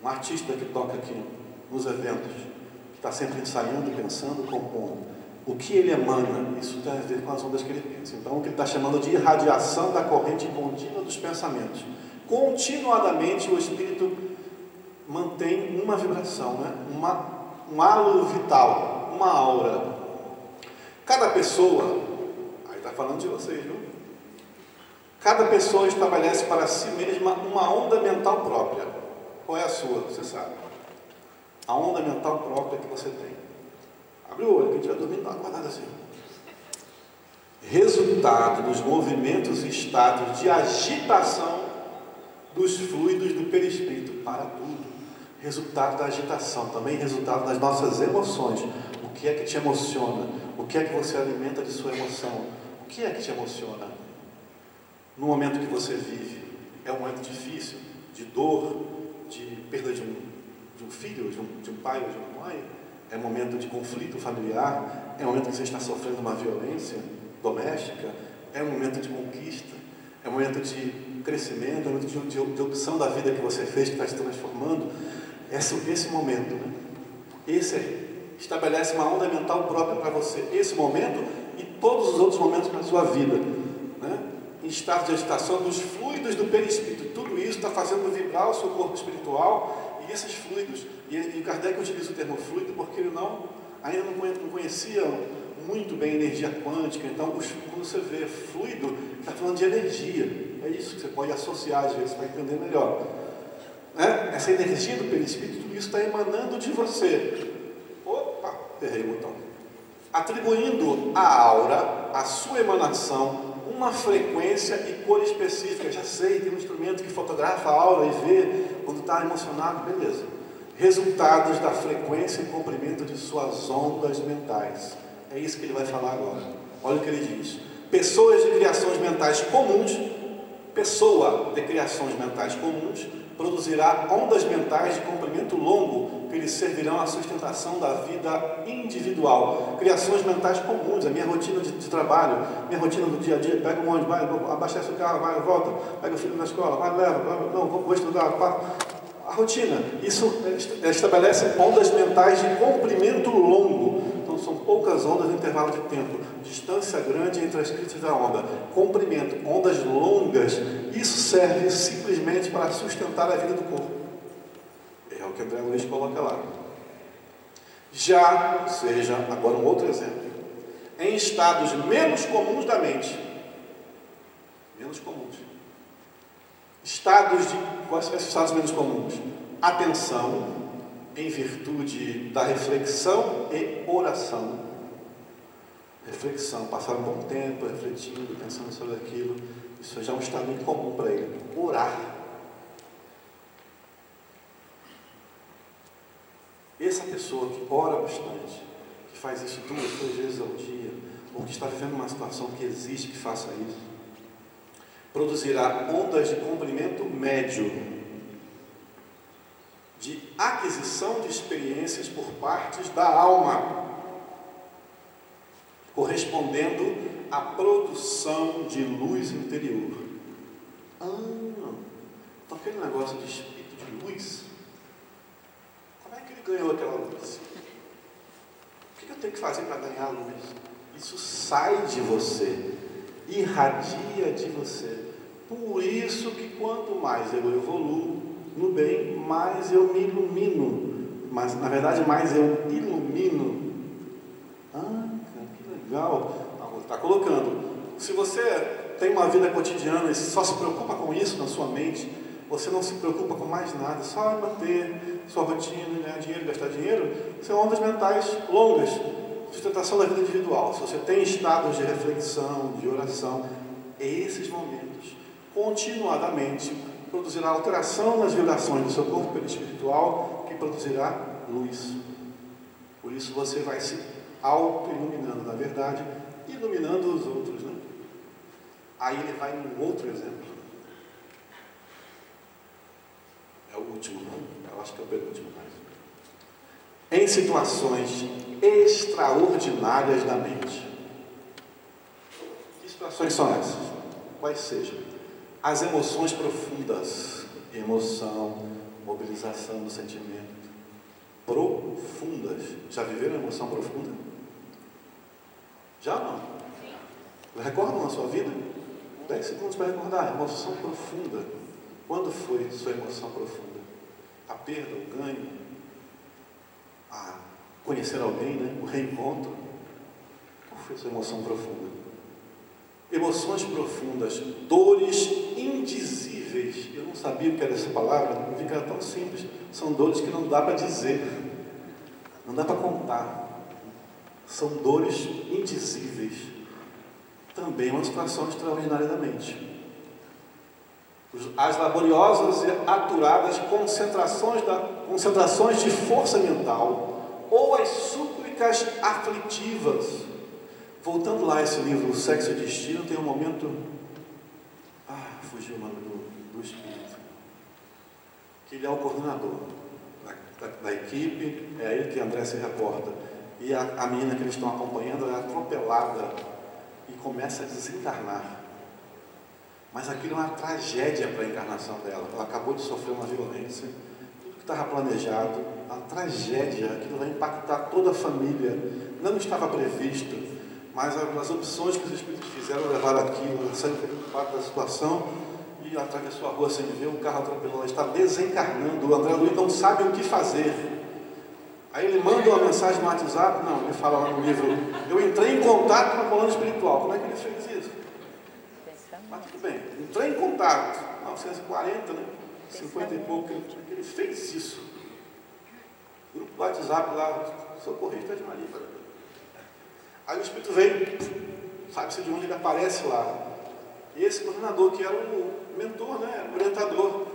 um artista que toca aqui nos eventos, que está sempre ensaiando, pensando, compondo. O que ele emana, isso tem a ver com as ondas que ele pensa. Então, o que ele está chamando de irradiação da corrente contínua dos pensamentos. Continuadamente o espírito mantém uma vibração, né? Um halo vital, uma aura. Cada pessoa, aí está falando de vocês, viu? Cada pessoa estabelece para si mesma uma onda mental própria. Qual é a sua? Você sabe. A onda mental própria que você tem. Abre o olho, que a gente vai dormindo, não acordado assim. Resultado dos movimentos e estados de agitação dos fluidos do perispírito para tudo. Resultado da agitação, também resultado das nossas emoções. O que é que te emociona? O que é que você alimenta de sua emoção? O que é que te emociona? No momento que você vive, é um momento difícil, de dor, de perda de um filho, de um pai ou de uma mãe, é um momento de conflito familiar, é um momento que você está sofrendo uma violência doméstica, é um momento de conquista, é um momento de crescimento, é um momento de opção da vida que você fez, que está se transformando. Esse momento, né? Estabelece uma onda mental própria para você, esse momento e todos os outros momentos da sua vida, né? Em estado de agitação dos fluidos do perispírito. Tudo isso está fazendo vibrar o seu corpo espiritual e esses fluidos. E Kardec utiliza o termo fluido porque ele ainda não conhecia muito bem a energia quântica. Então, quando você vê fluido, está falando de energia. É isso que você pode associar, às vezes, para entender melhor. Né? Essa energia do perispírito, tudo isso está emanando de você. Opa, errei o botão. Atribuindo à aura, a sua emanação, uma frequência e cor específica. Já sei, tem um instrumento que fotografa a aura e vê quando está emocionado, beleza. Resultados da frequência e comprimento de suas ondas mentais. É isso que ele vai falar agora. Olha o que ele diz. Pessoa de criações mentais comuns produzirá ondas mentais de comprimento longo que lhes servirão à sustentação da vida individual. Criações mentais comuns, a minha rotina de trabalho, minha rotina do dia a dia, pega um ônibus, vai, abastece o carro, vai, volta, pega o filho na escola, vai, leva, não, vou estudar, pá. A rotina, isso estabelece ondas mentais de comprimento longo. Então são poucas ondas no intervalo de tempo, distância grande entre as cristas da onda, comprimento, ondas longas. Isso serve simplesmente para sustentar a vida do corpo. É o que André Luiz coloca lá. Já, seja, agora um outro exemplo, em estados menos comuns da mente, menos comuns. Quais são esses estados menos comuns? Atenção, em virtude da reflexão e oração. Reflexão, passar um bom tempo refletindo, pensando sobre aquilo, isso já é um estado incomum para ele. Orar. Essa pessoa que ora bastante, que faz isso 2, 3 vezes ao dia, ou que está vivendo uma situação que exige que faça isso, produzirá ondas de comprimento médio, de aquisição de experiências por partes da alma, correspondendo à produção de luz interior. Então aquele negócio de espírito de luz, como é que ele ganhou aquela luz? O que eu tenho que fazer para ganhar a luz? Isso sai de você, irradia de você. Por isso que quanto mais eu evoluo no bem, mais eu me ilumino. Mas, na verdade, mais eu ilumino. Que legal. Está colocando. Se você tem uma vida cotidiana e só se preocupa com isso na sua mente, você não se preocupa com mais nada, só manter sua rotina, ganhar dinheiro, gastar dinheiro, são ondas mentais longas. Sustentação da vida individual. Se você tem estados de reflexão, de oração, esses momentos, continuadamente, produzirá alteração nas vibrações do seu corpo espiritual, que produzirá luz. Por isso você vai se auto-iluminando, na verdade, iluminando os outros, né? Aí ele vai num outro exemplo. É o último, eu acho que é o penúltimo. Em situações extraordinárias da mente. Que situações são essas? Quais sejam? As emoções profundas, emoção, mobilização do sentimento, profundas. Já viveram emoção profunda? Já não? Sim. Recordam na sua vida? 10 segundos para recordar. Emoção profunda. Quando foi sua emoção profunda? A perda, o ganho, a conhecer alguém, né? O reencontro. Qual foi sua emoção profunda? Emoções profundas, dores indizíveis. Eu não sabia o que era essa palavra, não vi que era tão simples. São dores que não dá para dizer, não dá para contar. São dores indizíveis. Também uma situação extraordinária da mente. As laboriosas e aturadas concentrações de força mental ou as súplicas aflitivas. Voltando lá a esse livro, O Sexo e o Destino, tem um momento... fugiu o nome do espírito. Que ele é o coordenador da equipe, é ele que André se reporta. E a menina que eles estão acompanhando é atropelada e começa a desencarnar. Mas aquilo é uma tragédia para a encarnação dela. Ela acabou de sofrer uma violência, tudo que estava planejado, uma tragédia, aquilo vai impactar toda a família. Não estava previsto. Mas as opções que os espíritos fizeram levaram aquilo, ela saiu preocupada da situação e atravessou a rua sem ver, o carro atropelou, ela está desencarnando, o André Luiz não sabe o que fazer. Aí ele manda uma mensagem no WhatsApp, não, ele fala lá no livro, eu entrei em contato com a coluna espiritual. Como é que ele fez isso? Mas tudo bem, entrei em contato, 1940, né? 50 e pouco, ele fez isso. Grupo do WhatsApp lá, socorrista de Maria. Aí o espírito vem, sabe-se de onde ele aparece lá. E esse coordenador, que era o mentor, né, o orientador,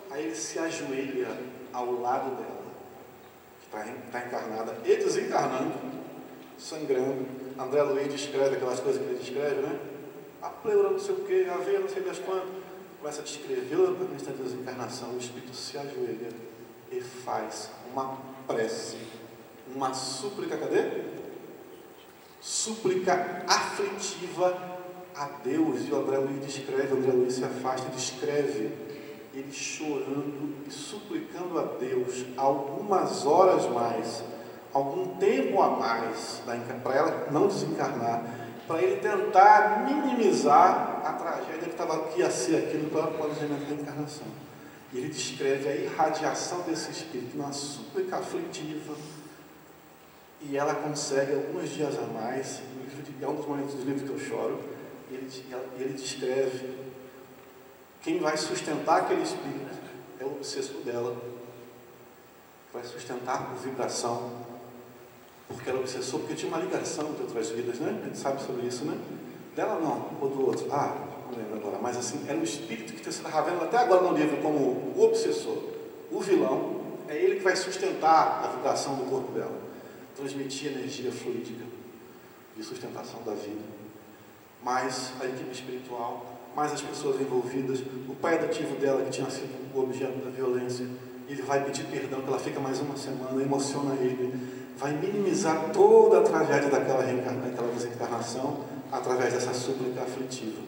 aí ele se ajoelha ao lado dela, que está encarnada e desencarnando, sangrando. André Luiz descreve aquelas coisas que ele descreve, né? A pleura, não sei o que, a veia, não sei das quantas. Começa a descrever a questão da desencarnação. O espírito se ajoelha e faz uma prece, uma súplica, cadê? Súplica aflitiva a Deus. E o André Luiz descreve, o André Luiz se afasta e descreve ele chorando e suplicando a Deus algumas horas mais, algum tempo a mais, para ela não desencarnar, para ele tentar minimizar a tragédia que estava aqui a ser aquilo para o planejamento da encarnação. E ele descreve a irradiação desse espírito, uma súplica aflitiva. E ela consegue alguns dias a mais, é um dos momentos do livro que eu choro, e ele descreve quem vai sustentar aquele espírito, é o obsessor dela, vai sustentar por vibração, porque era obsessor, porque tinha uma ligação de outras vidas, né? A gente sabe sobre isso, né? Dela não, ou do outro, não lembro agora, mas assim, era o espírito que estava vendo até agora no livro como o obsessor, o vilão, é ele que vai sustentar a vibração do corpo dela, transmitir energia fluídica. de sustentação da vida, mais a equipe espiritual, mais as pessoas envolvidas, o pai adotivo dela, que tinha sido o objeto da violência, ele vai pedir perdão, que ela fica mais uma semana, emociona ele, vai minimizar toda a tragédia daquela desencarnação através dessa súplica aflitiva.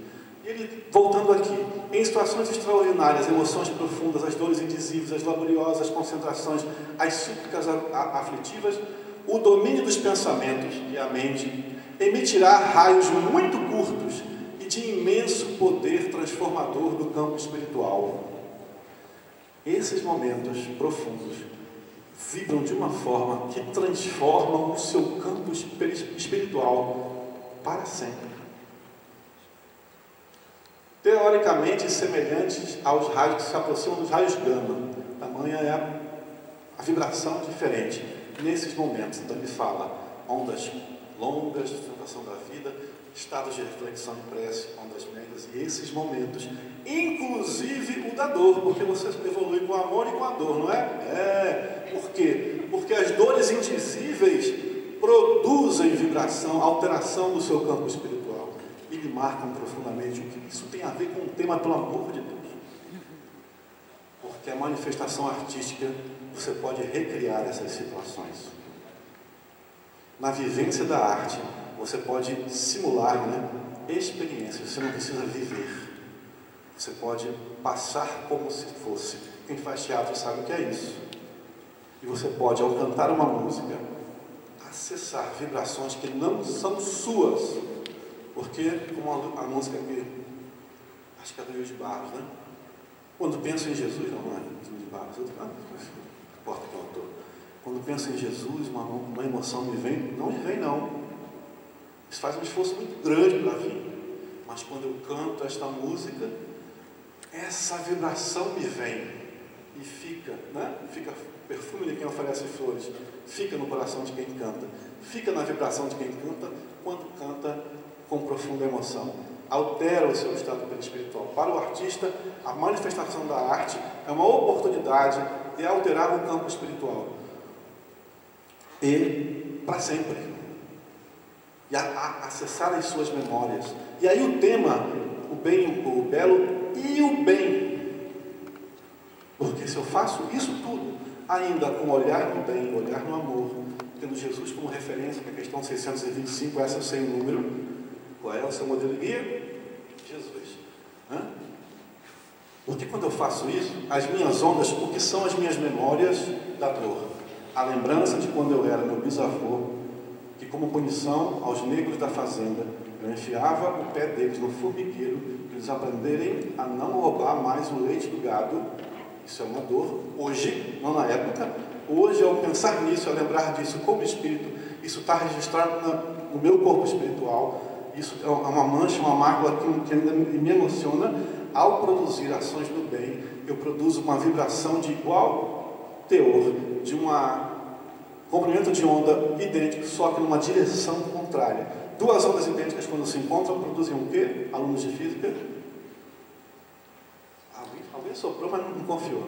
E ele, voltando aqui, em situações extraordinárias, emoções profundas, as dores indizíveis, as laboriosas, as concentrações, as súplicas aflitivas, o domínio dos pensamentos e a mente emitirá raios muito curtos e de imenso poder transformador do campo espiritual. Esses momentos profundos vibram de uma forma que transformam o seu campo espiritual para sempre. Teoricamente semelhantes aos raios que se aproximam dos raios gama. Tamanha é a vibração diferente nesses momentos. Então ele fala ondas longas, sustentação da vida, estados de reflexão e prece, ondas médias, e esses momentos, inclusive o da dor, porque você evolui com o amor e com a dor, não é? Por quê? Porque as dores indizíveis produzem vibração, alteração do seu campo espiritual, e lhe marcam profundamente o que isso tem a ver com o tema, pelo amor de Deus. Porque a manifestação artística, você pode recriar essas situações. Na vivência da arte, você pode simular, experiências, você não precisa viver. Você pode passar como se fosse. Quem faz teatro sabe o que é isso. E você pode, ao cantar uma música, acessar vibrações que não são suas. Porque, como a música que, acho que é do Luiz de Barros, quando penso em Jesus, não é Luiz de Barros, não importa que é o autor. Quando penso em Jesus, uma emoção me vem, não. Isso faz um esforço muito grande para vir. Mas quando eu canto esta música, essa vibração me vem e fica, Fica perfume de quem oferece flores, fica no coração de quem canta, fica na vibração de quem canta, quando canta com profunda emoção. Altera o seu estado espiritual. Para o artista, a manifestação da arte é uma oportunidade de alterar o campo espiritual. E para sempre. E acessar as suas memórias. E aí o tema, o bem, o belo e o bem. Porque se eu faço isso tudo, ainda com olhar no bem, olhar no amor, tendo Jesus como referência, que a questão 625, essa eu sei o número. Qual é o seu modelo de guia? Jesus. Porque quando eu faço isso, as minhas ondas, o que são as minhas memórias da dor? A lembrança de quando eu era meu bisavô, que como punição aos negros da fazenda, eu enfiava o pé deles no formigueiro, para eles aprenderem a não roubar mais o leite do gado. Isso é uma dor. Hoje, não na época, hoje ao pensar nisso, ao lembrar disso como espírito, isso está registrado no meu corpo espiritual. Isso é uma mancha, uma mácula que ainda me emociona. Ao produzir ações do bem, eu produzo uma vibração de igual teor, de um comprimento de onda idêntico, só que numa direção contrária. Duas ondas idênticas, quando se encontram, produzem o quê? Alunos de física? Alguém soprou, mas não confiou.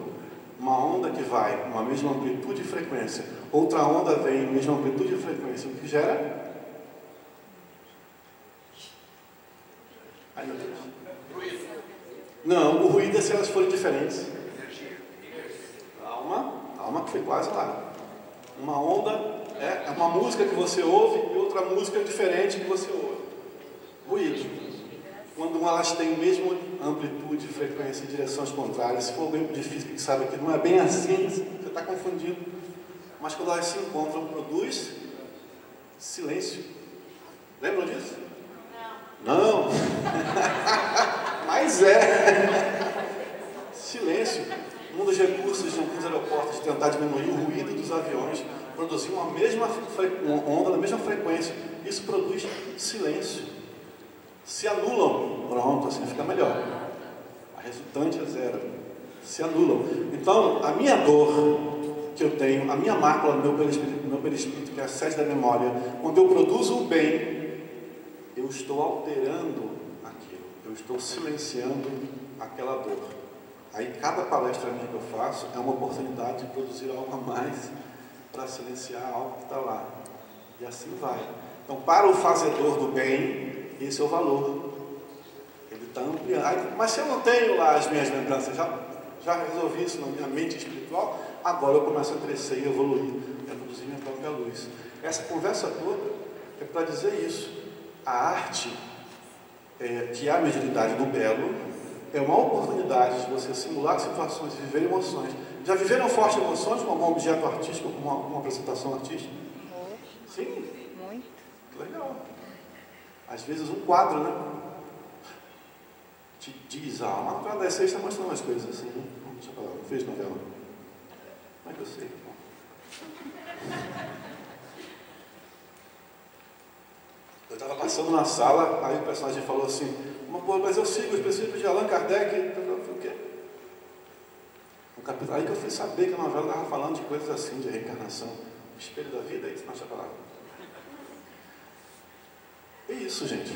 Uma onda que vai uma mesma amplitude e frequência, outra onda vem em mesma amplitude e frequência, o que gera? Ai, meu Deus. Ruído. Não, o ruído é se elas forem diferentes. Calma, que foi quase lá. Uma onda é uma música que você ouve e outra música diferente que você ouve. Ruído. Quando elas têm a mesma amplitude, frequência e direções contrárias, se for alguém de física que sabe que não é bem assim, você está confundindo. Mas quando elas se encontram, produz silêncio. Lembram disso? Não. Mas silêncio. Um dos recursos de alguns aeroportos de tentar diminuir o ruído dos aviões, produzir uma onda da mesma frequência. Isso produz silêncio. Se anulam, pronto, assim fica melhor. A resultante é zero. Se anulam. Então, a minha dor que eu tenho, a minha mácula no meu perispírito, que é a sede da memória, quando eu produzo o bem, eu estou alterando aquilo. Eu estou silenciando aquela dor. Aí, cada palestra minha que eu faço é uma oportunidade de produzir algo a mais para silenciar algo que está lá. E assim vai. Então, para o fazedor do bem, esse é o valor. Ele está ampliando. Mas se eu não tenho lá as minhas lembranças, já resolvi isso na minha mente espiritual, agora eu começo a crescer e evoluir, a produzir minha própria luz. Essa conversa toda é para dizer isso. A arte, que é a mediunidade do belo, é uma oportunidade de você simular situações, viver emoções. Já viveram fortes emoções com algum objeto artístico, com uma apresentação artística? Sim. Muito. Legal. Às vezes um quadro, né? Te diz a alma. A novela das seis está mostrando umas coisas assim, né? Deixa eu falar, não fez novela? Como é que eu sei? Eu estava passando na sala, aí o personagem falou assim, mas eu sigo os princípios de Allan Kardec. Eu falei, o quê? Aí que eu fui saber que a novela estava falando de coisas assim, de reencarnação. O espelho da vida, é isso, não, deixa eu falar. É isso, gente.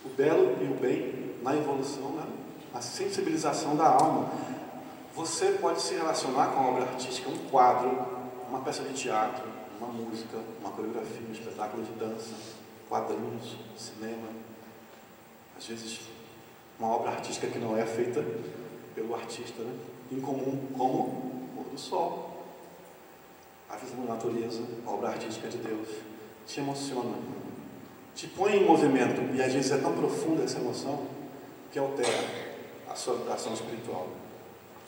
O belo e o bem na evolução, né? A sensibilização da alma. Você pode se relacionar com a obra artística, um quadro, uma peça de teatro, uma música, uma coreografia, um espetáculo de dança, quadrinhos, cinema. Às vezes, uma obra artística que não é feita pelo artista, né? Em comum, como o pôr do sol, a visão da natureza, a obra artística de Deus. Te emociona, te põe em movimento, e às vezes é tão profunda essa emoção que altera a sua vibração espiritual.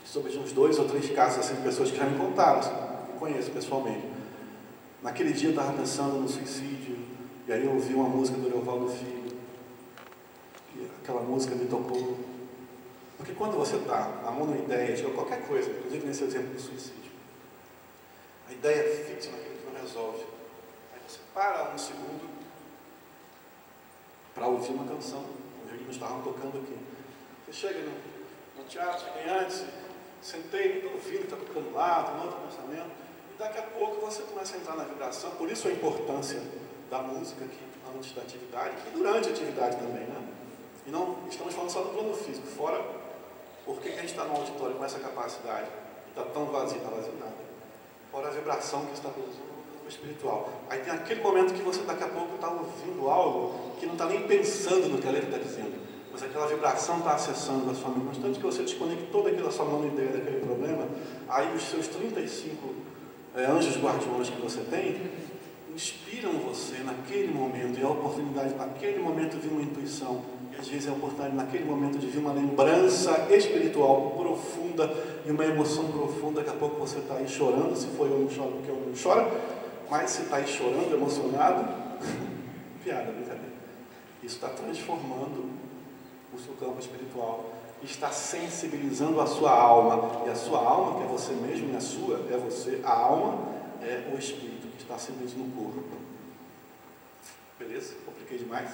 Sobre uns 2 ou 3 casos assim, de pessoas que já me contaram, assim, que conheço pessoalmente. Naquele dia eu estava pensando no suicídio, e aí eu ouvi uma música do Evaldo Filho, e aquela música me tocou. Porque quando você está na mão da ideia de qualquer coisa, inclusive nesse exemplo do suicídio, a ideia é fixa naquilo que não resolve. Aí você para um segundo para ouvir uma canção, os violinos estavam tocando aqui. Você chega no teatro, cheguei antes, sentei, estou ouvindo, está tocando lá, tem outro pensamento, e daqui a pouco você começa a entrar na vibração. Por isso a importância da música aqui antes da atividade e durante a atividade também, né? E não estamos falando só do plano físico, fora por que a gente está no auditório com essa capacidade e está tão vazio, está vazio nada. Fora a vibração que está produzindo no campo espiritual. Aí tem aquele momento que você daqui a pouco está ouvindo algo que não está nem pensando no que a letra está dizendo, mas aquela vibração está acessando a sua mente. Mas tanto que você desconecta toda aquela sua mão ideia daquele problema, aí os seus 35 anjos guardiões que você tem inspiram você naquele momento, e a oportunidade naquele momento de uma intuição, e às vezes é a oportunidade naquele momento de vir uma lembrança espiritual profunda e uma emoção profunda. Daqui a pouco você está aí chorando, se for eu não choro porque eu não choro, mas se está aí chorando, emocionado, piada, brincadeira. Isso está transformando o seu campo espiritual, está sensibilizando a sua alma, e a sua alma, que é você mesmo, e a sua é você, a alma é o espírito que está simplesmente no corpo. Beleza? Compliquei demais?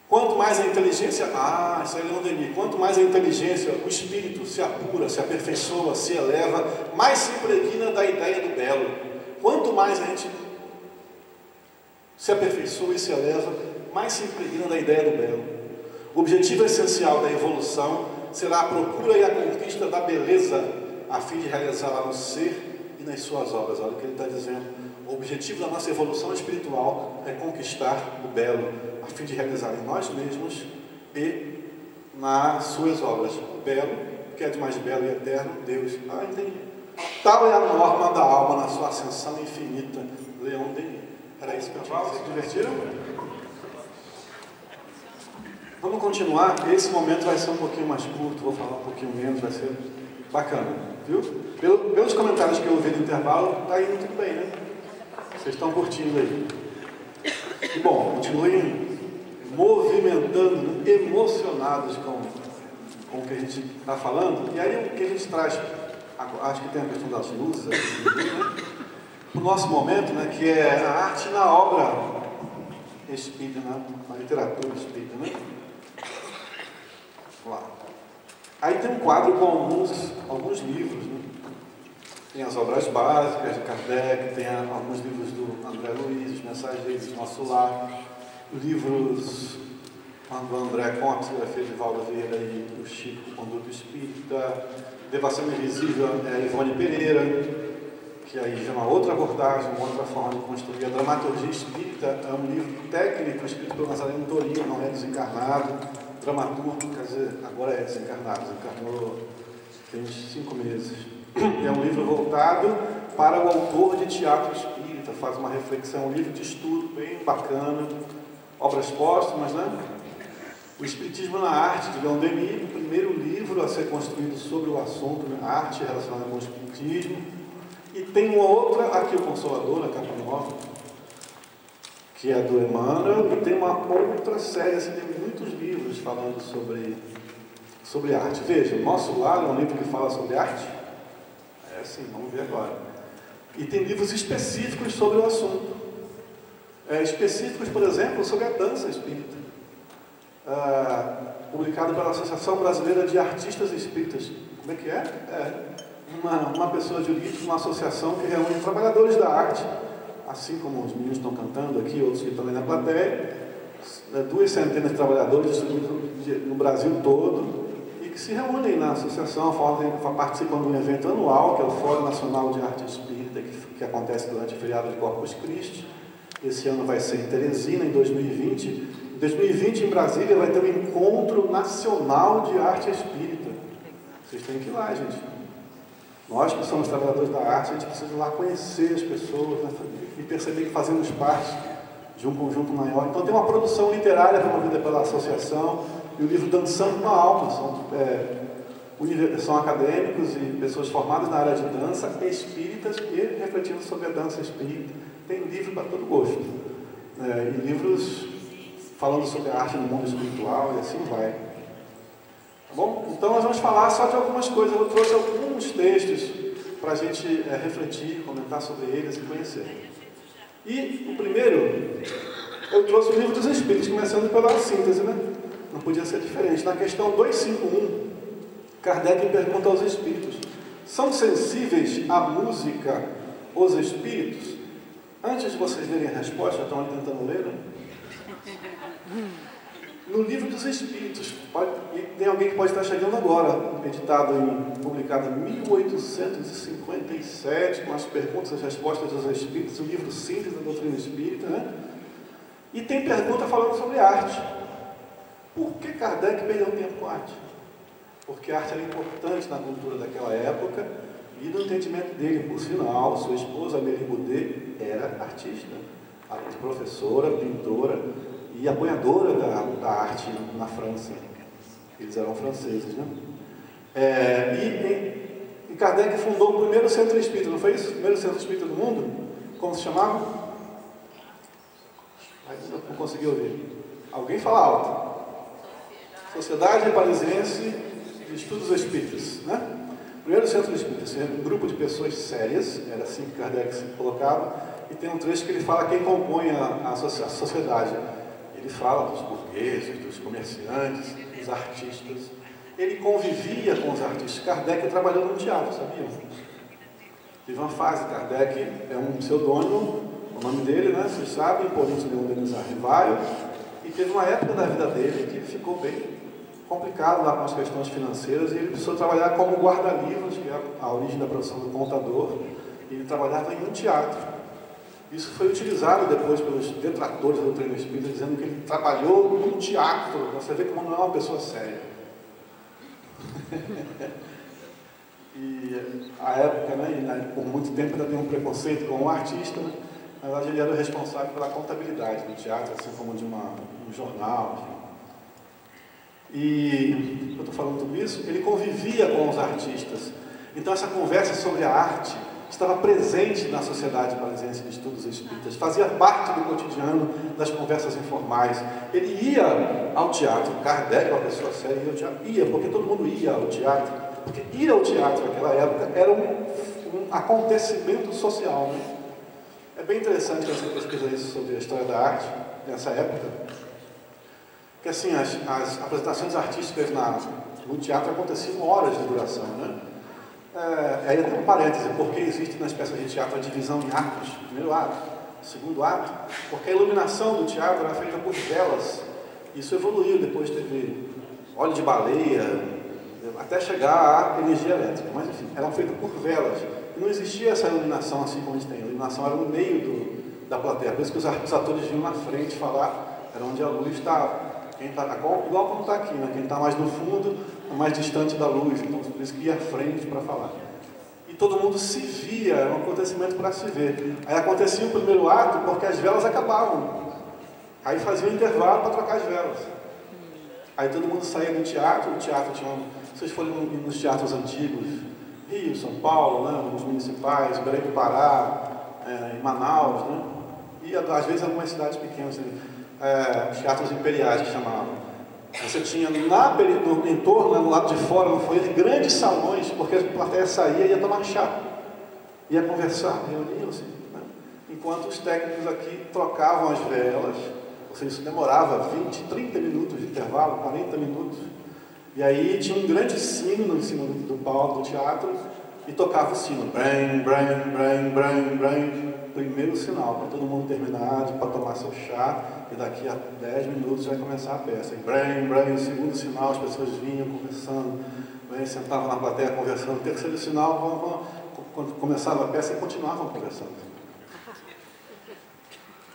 Quanto mais a inteligência, isso aí é Leon Denis, quanto mais a inteligência, o espírito se apura, se aperfeiçoa, se eleva, mais se impregna da ideia do belo. Quanto mais a gente se aperfeiçoa e se eleva, mais se impregna da ideia do belo. O objetivo essencial da evolução será a procura e a conquista da beleza, a fim de realizá-la no ser e nas suas obras. Olha o que ele está dizendo. O objetivo da nossa evolução espiritual é conquistar o belo, a fim de realizar em nós mesmos e nas suas obras. O belo, que é de mais belo e eterno, Deus. Entendi. Tal é a norma da alma na sua ascensão infinita. Leon Denis. Era isso que eu tinha que dizer. Se divertiram? Vamos continuar. Esse momento vai ser um pouquinho mais curto, vou falar um pouquinho menos, vai ser bacana, viu? Pelos comentários que eu ouvi no intervalo, está indo tudo bem, né? Vocês estão curtindo aí. E bom, continuem movimentando, né? Emocionados com o que a gente está falando. E aí o que a gente traz, acho que tem a questão das luzes aqui, né? O nosso momento, né? Que é a arte na obra espírita, né? Na literatura espírita, né? Vamos lá. Aí tem um quadro com alguns livros, né? Tem as obras básicas de Kardec, tem alguns livros do André Luiz, os Mensageiros do Nosso Lar, livros do André com a psicografia de Valdo Vieira e do Chico, Conduto Espírita, Devação Invisível, Ivone Pereira, que aí já é uma outra abordagem, uma outra forma de construir. A Dramaturgia Espírita é um livro técnico escrito pelo Nazareno Torinho, não é desencarnado, dramaturgo, quer dizer, agora é desencarnado, desencarnou tem uns 5 meses. É um livro voltado para o autor de teatro espírita, faz uma reflexão, um livro de estudo bem bacana, obras póstumas, né? O Espiritismo na Arte, de Leon Denis, o primeiro livro a ser construído sobre o assunto, né? Arte relacionada com o Espiritismo. E tem uma outra, aqui o Consolador, na capa nova, que é do Emmanuel, e tem uma outra série, assim, tem muitos livros falando sobre arte. Veja, o Nosso Lar é um livro que fala sobre arte. É assim, vamos ver agora. E tem livros específicos sobre o assunto. Específicos, por exemplo, sobre a dança espírita. Publicado pela Associação Brasileira de Artistas Espíritas. Como é que é? Uma pessoa jurídica, uma associação que reúne trabalhadores da arte, assim como os meninos estão cantando aqui, outros que estão aí na plateia, 2 centenas de trabalhadores no Brasil todo, e que se reúnem na associação, participam de um evento anual, que é o Fórum Nacional de Arte Espírita, que acontece durante o feriado de Corpus Christi. Esse ano vai ser em Teresina, em 2020. Em 2020, em Brasília, vai ter um Encontro Nacional de Arte Espírita. Vocês têm que ir lá, gente. Nós que somos trabalhadores da arte, a gente precisa ir lá conhecer as pessoas, né, e perceber que fazemos parte de um conjunto maior. Então tem uma produção literária promovida pela associação, e o livro Dançando com a Alma. São acadêmicos e pessoas formadas na área de dança, espíritas, e refletindo sobre a dança espírita. Tem livro para todo gosto. E livros falando sobre a arte no mundo espiritual, e assim vai. Tá bom? Então nós vamos falar só de algumas coisas. Eu trouxe alguns textos para a gente refletir, comentar sobre eles e conhecer. E o primeiro, eu trouxe o Livro dos Espíritos, começando pela síntese, né? Não podia ser diferente. Na questão 251, Kardec pergunta aos espíritos: são sensíveis à música os espíritos? Antes de vocês lerem a resposta, estão aí tentando ler, né? No Livro dos Espíritos, e tem alguém que pode estar chegando agora, publicado em 1857, com as perguntas e as respostas dos Espíritos, o livro Síntese da Doutrina Espírita, né? E tem pergunta falando sobre arte. Por que Kardec perdeu tempo com arte? Porque a arte era importante na cultura daquela época e no entendimento dele. Por sinal, sua esposa, Amélie Boudet, era artista, professora, pintora e apoiadora da arte na França. Eles eram franceses, né? E Kardec fundou o primeiro centro espírita, não foi isso? O primeiro centro espírita do mundo? Como se chamava? Não consegui ouvir. Alguém fala alto. Sociedade Parisiense de Estudos Espíritas, né? Primeiro centro espírita, assim, um grupo de pessoas sérias, era assim que Kardec se colocava, e tem um trecho que ele fala quem compõe a sociedade. Ele fala dos burgueses, dos comerciantes, dos artistas. Ele convivia com os artistas. Kardec trabalhou no teatro, sabiam? Teve uma fase, Kardec é um pseudônimo, o nome dele, né? Vocês sabem, Paulinho Leon Denis Arrivaio, e teve uma época da vida dele que ficou bem complicado lá com as questões financeiras, e ele precisou trabalhar como guarda-livros, que é a origem da profissão do contador, e ele trabalhava em um teatro. Isso foi utilizado depois pelos detratores da doutrina espírita, dizendo que ele trabalhou num teatro. Você vê como não é uma pessoa séria. E a época, né, por muito tempo ainda tem um preconceito com o artista, né? Na verdade ele era o responsável pela contabilidade do teatro, assim como de um jornal, enfim. E eu estou falando tudo isso, ele convivia com os artistas. Então essa conversa sobre a arte estava presente na Sociedade Parisiense de Estudos Espíritas, fazia parte do cotidiano das conversas informais. Ele ia ao teatro, Kardec, uma pessoa séria, ia ao teatro, porque todo mundo ia ao teatro, porque ir ao teatro naquela época era um acontecimento social, né? É bem interessante você pesquisar isso sobre a história da arte nessa época, porque assim, as apresentações artísticas no teatro aconteciam horas de duração, né? Aí tem um parêntese, porque existe nas peças de teatro a divisão em atos, primeiro ato, segundo ato, porque a iluminação do teatro era feita por velas. Isso evoluiu, depois teve óleo de baleia, até chegar à energia elétrica, mas enfim, eram feitas por velas. não existia essa iluminação assim como a gente tem. A iluminação era no meio da plateia. Por isso que os atores vinham na frente falar, era onde a luz estava. Igual como está aqui, né? Quem está mais no fundo, mais distante da luz. Então, por isso que ia à frente para falar. E todo mundo se via, era um acontecimento para se ver. Aí acontecia o primeiro ato porque as velas acabavam. Aí fazia um intervalo para trocar as velas. Aí todo mundo saía do teatro, o teatro tinha... Vocês foram nos teatros antigos, Rio, São Paulo, né, os municipais, Belém do Pará, em Manaus, né, e às vezes algumas cidades pequenas, os teatros imperiais que chamavam. Você tinha no entorno, no lado de fora, no foyer, grandes salões, porque a plateia saía e ia tomar chá, ia conversar, reuniam-se, né, enquanto os técnicos aqui trocavam as velas. Ou seja, isso demorava 20, 30 minutos de intervalo, 40 minutos. E aí tinha um grande sino em cima do palco do teatro e tocava o sino. Brem, brem, brem, brem, brem. Primeiro sinal, para todo mundo terminar, para tomar seu chá. E daqui a 10 minutos vai começar a peça. E brem, brem, o segundo sinal, as pessoas vinham conversando. Sentavam na plateia conversando. O terceiro sinal, quando começava a peça, e continuavam conversando.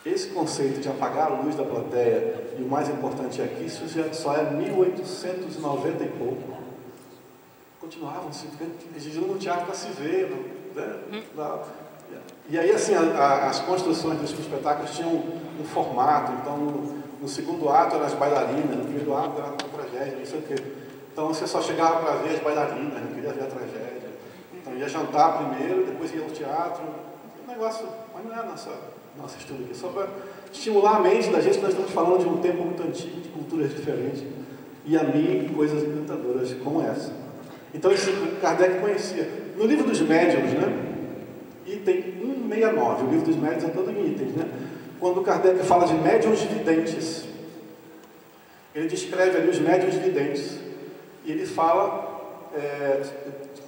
Esse conceito de apagar a luz da plateia, e o mais importante aqui, isso já só é 1890 e pouco. Continuavam se vendo, eles iam no teatro para se ver. Né? E aí, assim, as construções dos espetáculos tinham um formato. Então, no segundo ato eram as bailarinas, no primeiro ato era a tragédia, não sei o quê. Então, você só chegava para ver as bailarinas, não queria ver a tragédia. Então, ia jantar primeiro, depois ia ao teatro. Um negócio, mas não é nosso estudo aqui, só para estimular a mente da gente, que nós estamos falando de um tempo muito antigo, de culturas diferentes, e a mim, coisas encantadoras como essa. Então, esse Kardec conhecia. No livro dos médiuns, né, item 169, o livro dos médiuns é todo em itens, né, quando Kardec fala de médiuns videntes, ele descreve ali os médiuns videntes, e ele fala,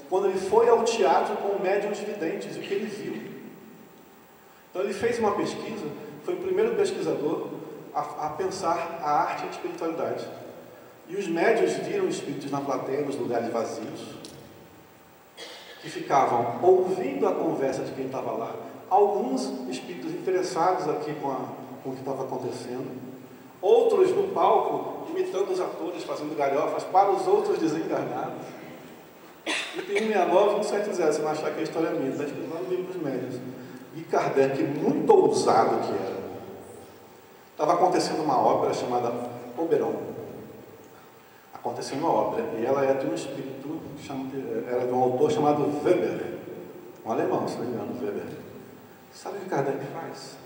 quando ele foi ao teatro com médiuns videntes, o que ele viu. Então ele fez uma pesquisa, foi o primeiro pesquisador a pensar a arte e a espiritualidade. E os médiuns viram espíritos na plateia, nos lugares vazios, que ficavam ouvindo a conversa de quem estava lá. Alguns espíritos interessados aqui com o que estava acontecendo. Outros no palco, imitando os atores, fazendo galhofas para os outros desencarnados. E tem 169 e 170, você não achar que a história é minha, está escrito lá no livro dos médiuns. E Kardec, muito ousado que era, estava acontecendo uma ópera chamada Oberon. Aconteceu uma ópera, e ela é de um espírito, era de um autor chamado Weber, um alemão, se não me engano, Weber. Sabe o que Kardec faz?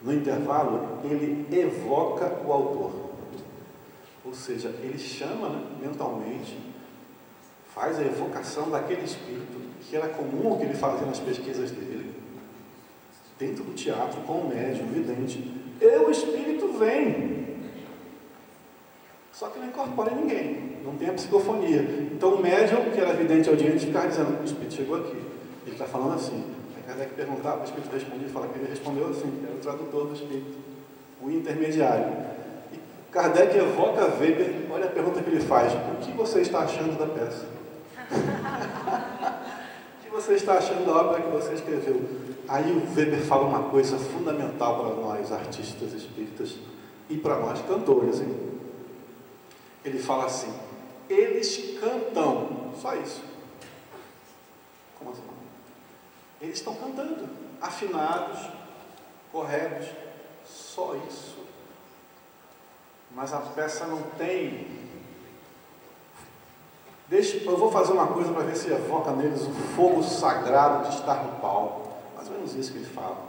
No intervalo, ele evoca o autor. Ou seja, ele chama, né, mentalmente, faz a evocação daquele espírito, que era comum o que ele fazia nas pesquisas dele, dentro do teatro, com o médium, vidente, e o espírito vem. Só que não incorpora ninguém, não tem a psicofonia. Então o médium, que era vidente audiente, ficava dizendo, o espírito chegou aqui, ele está falando assim. Aí Kardec perguntava, o espírito respondia, fala que ele respondeu assim, era o tradutor do espírito, o intermediário. E Kardec evoca Weber, olha a pergunta que ele faz, o que você está achando da peça? O que você está achando da obra que você escreveu? Aí o Weber fala uma coisa fundamental para nós, artistas espíritas, e para nós, cantores, hein? Ele fala assim, eles cantam, só isso. Como assim? Eles estão cantando, afinados, corretos, só isso. Mas a peça não tem... eu vou fazer uma coisa para ver se evoca neles o fogo sagrado de estar no palco. Mais ou menos isso que ele fala.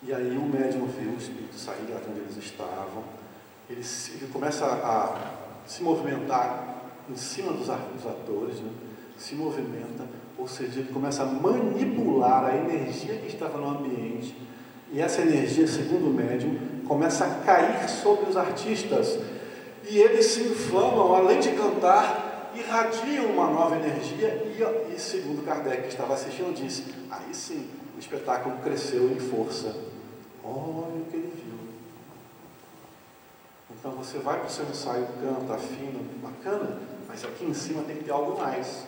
E aí o médium viu o espírito sair de onde eles estavam. Ele começa a se movimentar em cima dos atores, né? Se movimenta, ou seja, ele começa a manipular a energia que estava no ambiente. E essa energia, segundo o médium, começa a cair sobre os artistas. E eles se inflamam, além de cantar, irradiam uma nova energia. E segundo Kardec, que estava assistindo, disse, aí sim, o espetáculo cresceu em força. Olha o que ele viu. Então você vai para o seu ensaio, canta, afina, bacana, mas aqui em cima tem que ter algo mais.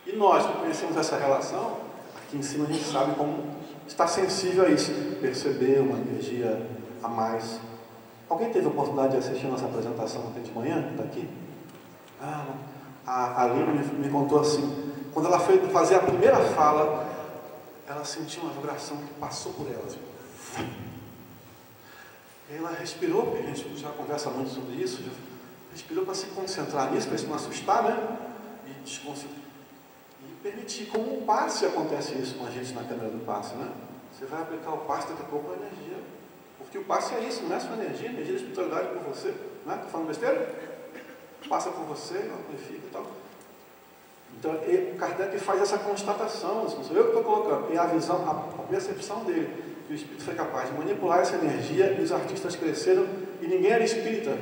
E nós que conhecemos essa relação, aqui em cima a gente sabe como estar sensível a isso, perceber uma energia a mais. Alguém teve a oportunidade de assistir a nossa apresentação ontem de manhã? Está aqui? A Aline me contou assim, quando ela foi fazer a primeira fala, ela sentiu uma vibração que passou por ela. Assim. E ela respirou, porque a gente já conversa muito sobre isso, respirou para se concentrar nisso, para se não assustar, né? E desconcentrar. E permitir como um passe acontece isso com a gente na câmera do passe, né? Você vai aplicar o passe daqui a pouco a energia. Porque o passe é isso, não é só energia da espiritualidade por você. Não é? Estou falando besteira? Passa por você, amplifica e tal. Então, Kardec faz essa constatação, isso não sou eu que estou colocando, é a visão, a percepção dele, que o espírito foi capaz de manipular essa energia e os artistas cresceram e ninguém era espírita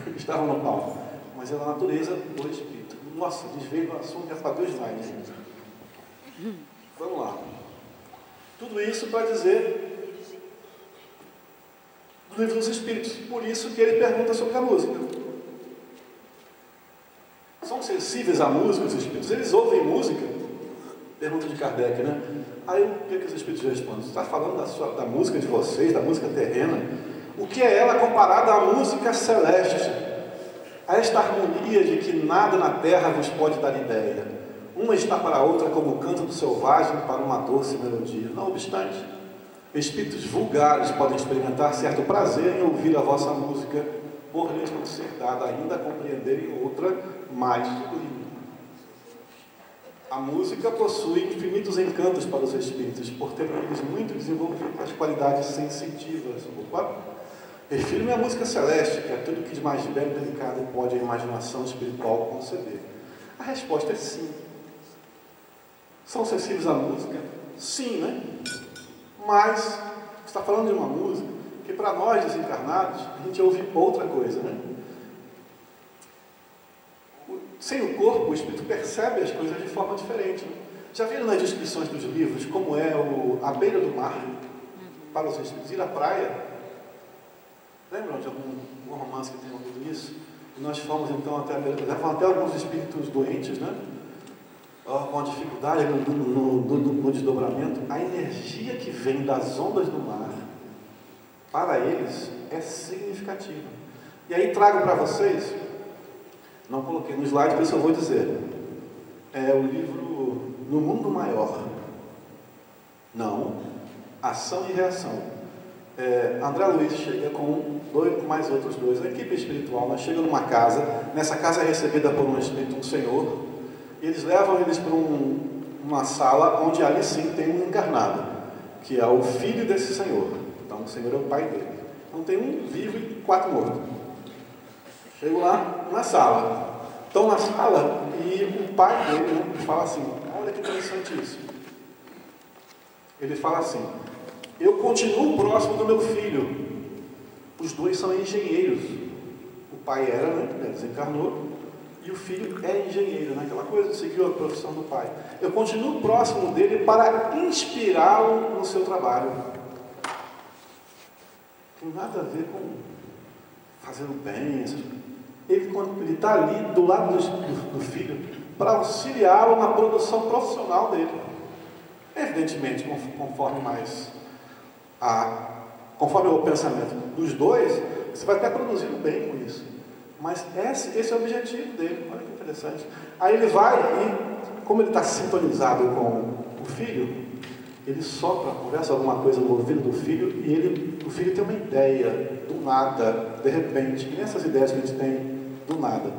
que estava no palco, mas era a natureza do espírito. Nossa, desveio do assunto, é para 2 slides. Vamos lá. Tudo isso para dizer do livro dos Espíritos, por isso que ele pergunta sobre a música. São sensíveis à música, os espíritos? Eles ouvem música? Pergunta de Kardec, né? Aí o que os espíritos respondem? Você está falando da música de vocês, da música terrena? O que é ela comparada à música celeste? A esta harmonia de que nada na terra vos pode dar ideia. Uma está para a outra como o canto do selvagem para uma doce melodia. Não obstante, espíritos vulgares podem experimentar certo prazer em ouvir a vossa música, por lhes não ser dada ainda a compreenderem outra mais sublime. A música possui infinitos encantos para os espíritos, por terem eles muito desenvolvido as qualidades sensitivas. Opa! Refiro-me à música celeste, que é tudo que de mais belo e delicado pode a imaginação espiritual conceber. A resposta é sim. São sensíveis à música? Sim, né? Mas, você está falando de uma música que para nós desencarnados, a gente ouve outra coisa, né? Sem o corpo, o espírito percebe as coisas de forma diferente. Já viram nas descrições dos livros como é a beira do mar para os espíritos? Ir à praia. Lembram de algum romance que tenha ouvido isso? E nós fomos então até a beira do mar. Levam até alguns espíritos doentes, né? Com dificuldade no desdobramento. A energia que vem das ondas do mar, para eles, é significativa. E aí trago para vocês, não coloquei no slide, por isso eu vou dizer, é o livro No Mundo Maior. Não, Ação e Reação. André Luiz chega com mais outros 2, a equipe espiritual, nós chegamos numa casa, nessa casa é recebida por um espírito, um senhor, e eles levam eles para uma sala onde ali sim tem um encarnado, que é o filho desse senhor. Então o senhor é o pai dele. Então tem um vivo e 4 mortos. Chego lá na sala. Estão na sala e o pai dele, né, fala assim, olha que interessante isso. Ele fala assim, eu continuo próximo do meu filho. Os 2 são engenheiros. O pai era, né, desencarnou, e o filho é engenheiro, né, aquela coisa, seguiu a profissão do pai. Eu continuo próximo dele para inspirá-lo no seu trabalho. Tem nada a ver com fazer o bem, ele está ali do lado do filho para auxiliá-lo na produção profissional dele. Evidentemente, conforme o pensamento dos 2, você vai até produzindo bem com isso. Mas esse é o objetivo dele. Olha que interessante. Aí ele vai e, como ele está sintonizado com o filho, ele sopra, conversa alguma coisa no ouvido do filho e o filho tem uma ideia do nada, de repente, que nessas ideias que a gente tem do nada,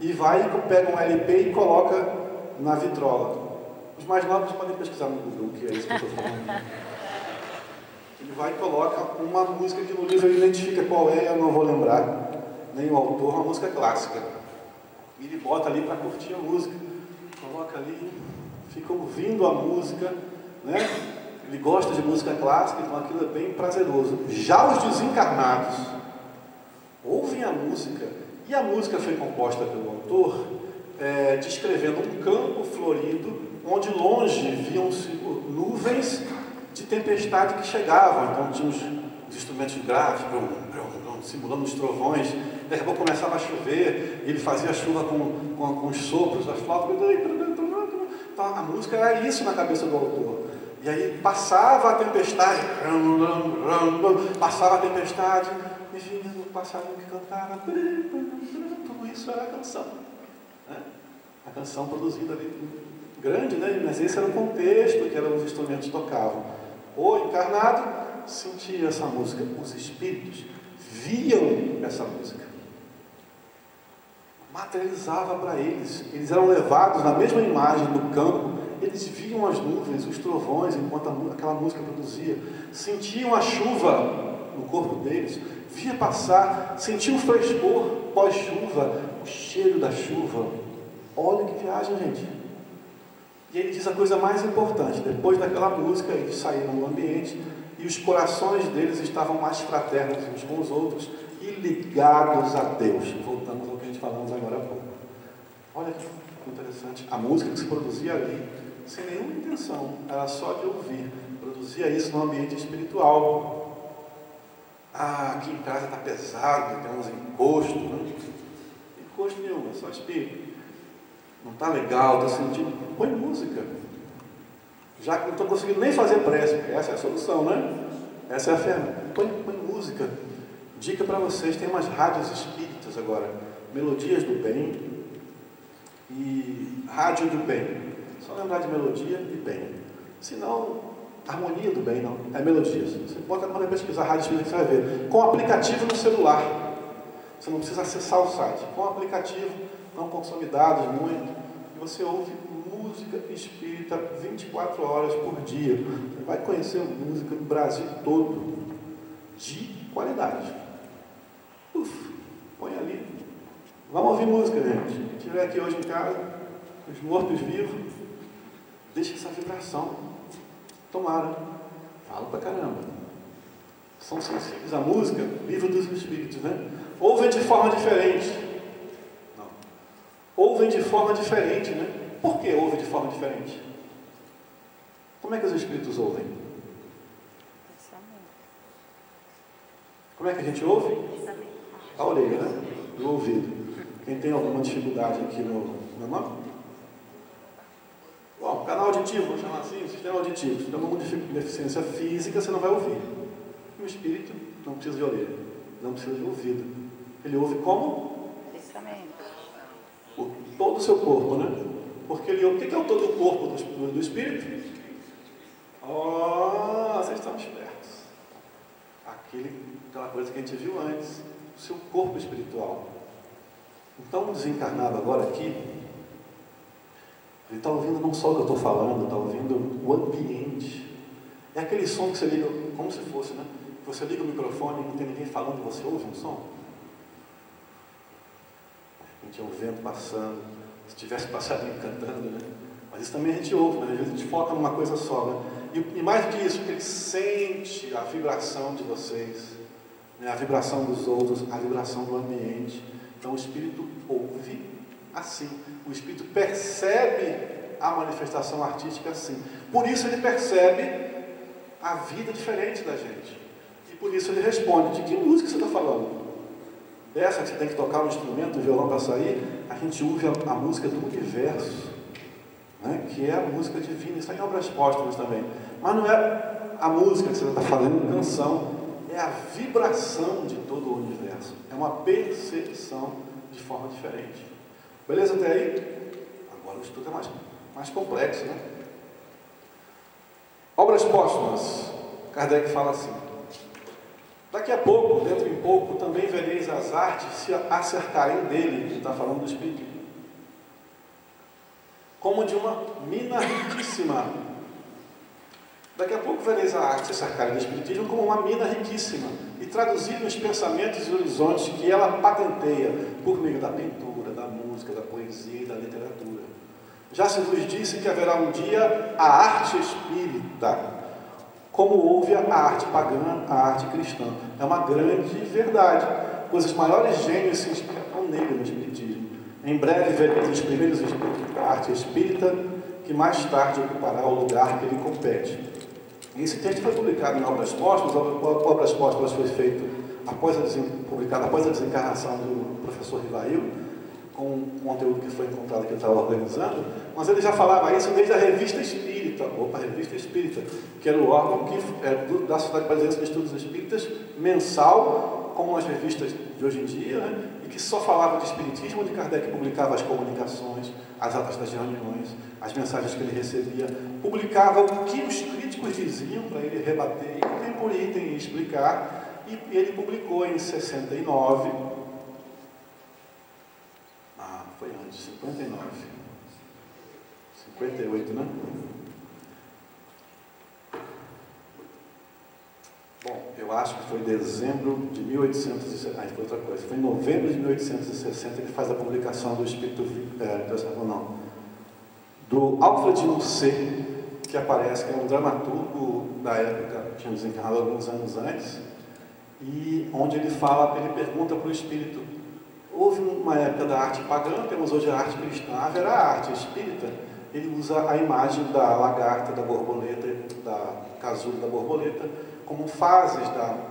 e vai e pega um LP e coloca na vitrola. Os mais novos podem pesquisar no Google, que é isso que eu estou falando. Ele vai e coloca uma música que no livro ele identifica qual é, eu não vou lembrar nem o autor, uma música clássica. E ele bota ali para curtir a música, coloca ali, fica ouvindo a música, né? Ele gosta de música clássica, então aquilo é bem prazeroso. Já os desencarnados ouvem a música, e a música foi composta pelo autor descrevendo um campo florido, onde longe viam-se nuvens de tempestade que chegavam. Então tinha os instrumentos gráficos, simulando os trovões. Daqui a pouco começava a chover, ele fazia a chuva com os sopros das flautas, Então a música era isso na cabeça do autor. E aí passava a tempestade, passava a tempestade, e vinha o passarinho que cantava, tudo isso era a canção. Né? A canção produzida ali, grande, né? Mas esse era o contexto que os instrumentos tocavam. O encarnado sentia essa música, os espíritos viam essa música, materializava para eles, eles eram levados na mesma imagem do campo, eles viam as nuvens, os trovões, enquanto aquela música produzia, sentiam a chuva no corpo deles, via passar, sentiam o frescor pós-chuva, o cheiro da chuva. Olha que viagem, gente. E ele diz a coisa mais importante: depois daquela música, eles saíram do ambiente e os corações deles estavam mais fraternos uns com os outros e ligados a Deus. Voltamos ao que a gente falamos agora há pouco. Olha que interessante. A música que se produzia ali, sem nenhuma intenção, era só de ouvir. Produzia isso no ambiente espiritual. Ah, aqui em casa está pesado, tem uns encostos. Não? Encosto nenhum, é só espírito. Não está legal, está sentindo. Põe música. Já que não estou conseguindo nem fazer prece, essa é a solução, né? Essa é a ferramenta. Põe música. Dica para vocês: tem umas rádios espíritas agora, Melodias do Bem e Rádio do Bem. Só lembrar de melodia e bem. Se não, harmonia do bem, não. É melodias. Você pode pesquisar rádio espírita que você vai ver. Com aplicativo no celular. Você não precisa acessar o site. Com aplicativo, não consome dados muito. E você ouve música espírita 24 horas por dia. Você vai conhecer música do Brasil todo. De qualidade. Põe ali. Vamos ouvir música, gente. Quem estiver aqui hoje em casa, os mortos-vivos, deixa essa vibração. Tomara. Fala pra caramba. São sensíveis à música, livro dos espíritos, né? Ouvem de forma diferente. Não. Ouvem de forma diferente, né? Por que ouvem de forma diferente? Como é que os espíritos ouvem? Como é que a gente ouve? A orelha, né? Do ouvido. Quem tem alguma dificuldade aqui na mão? Bom, canal auditivo, vamos chamar assim, sistema auditivo. Se tem alguma deficiência física, você não vai ouvir. O espírito não precisa de orelha, não precisa de ouvido. Ele ouve como? Por todo o seu corpo, né? Porque ele ouve. O que é o todo o corpo do espírito? Oh, vocês estão espertos. Aquela coisa que a gente viu antes, o seu corpo espiritual. Então, o desencarnado agora aqui, ele está ouvindo não só o que eu estou falando, está ouvindo o ambiente. É aquele som que você liga, como se fosse, né? Você liga o microfone e não tem ninguém falando, você ouve um som? De repente é o vento passando, se tivesse passarinho cantando, né? Mas isso também a gente ouve, mas às vezes a gente foca numa coisa só, né? E mais do que isso, ele sente a vibração de vocês, né? A vibração dos outros, a vibração do ambiente. Então o espírito ouve assim. O espírito percebe a manifestação artística assim. Por isso ele percebe a vida diferente da gente. E por isso ele responde: de que música você está falando? Dessa que você tem que tocar um instrumento, um violão para sair? A gente ouve a música do universo, né? Que é a música divina. Isso está em Obras Póstumas também. Mas não é a música que você está falando, canção. É a vibração de todo o universo. É uma percepção de forma diferente. Beleza até aí? Agora o estudo é mais complexo, né? Obras póstumas. Kardec fala assim: daqui a pouco, dentro em pouco, também vereis as artes se acercarem dele. Ele está falando do Espírito. Como de uma mina riquíssima. Daqui a pouco vereis a arte se acercarem do Espiritismo como uma mina riquíssima e traduzir nos pensamentos e horizontes que ela patenteia por meio da pintura, da música, da poesia e da literatura. Já se vos disse que haverá um dia a arte espírita, como houve a arte pagã, a arte cristã. É uma grande verdade, pois os maiores gênios se inspiraram nele, no Espiritismo. Em breve vereis os primeiros espíritos da arte espírita, que mais tarde ocupará o lugar que lhe compete. Esse texto foi publicado em Obras Póstumas. Obras Póstumas foi feito publicado após a desencarnação do professor Rivail, com o conteúdo que foi encontrado que ele estava organizando, mas ele já falava isso desde a Revista Espírita, Revista Espírita, que era o órgão da Sociedade Brasileira de Estudos Espíritas, mensal, como as revistas de hoje em dia, né? E que só falava de espiritismo, onde Kardec publicava as comunicações, as atas das reuniões, as mensagens que ele recebia, publicava o que os críticos diziam para ele rebater, item por item, e explicar, e ele publicou em 69, foi antes, 59, 58, né? Bom, eu acho que foi dezembro de 1860, foi outra coisa, foi em novembro de 1860 ele faz a publicação do Espírito, do Alfred Musset, que aparece, que é um dramaturgo da época, tinha desencarnado alguns anos antes, e onde ele pergunta para o Espírito: houve uma época da arte pagã, temos hoje a arte cristã, haverá arte espírita? Ele usa a imagem da lagarta, da borboleta, da casulo da borboleta, como fases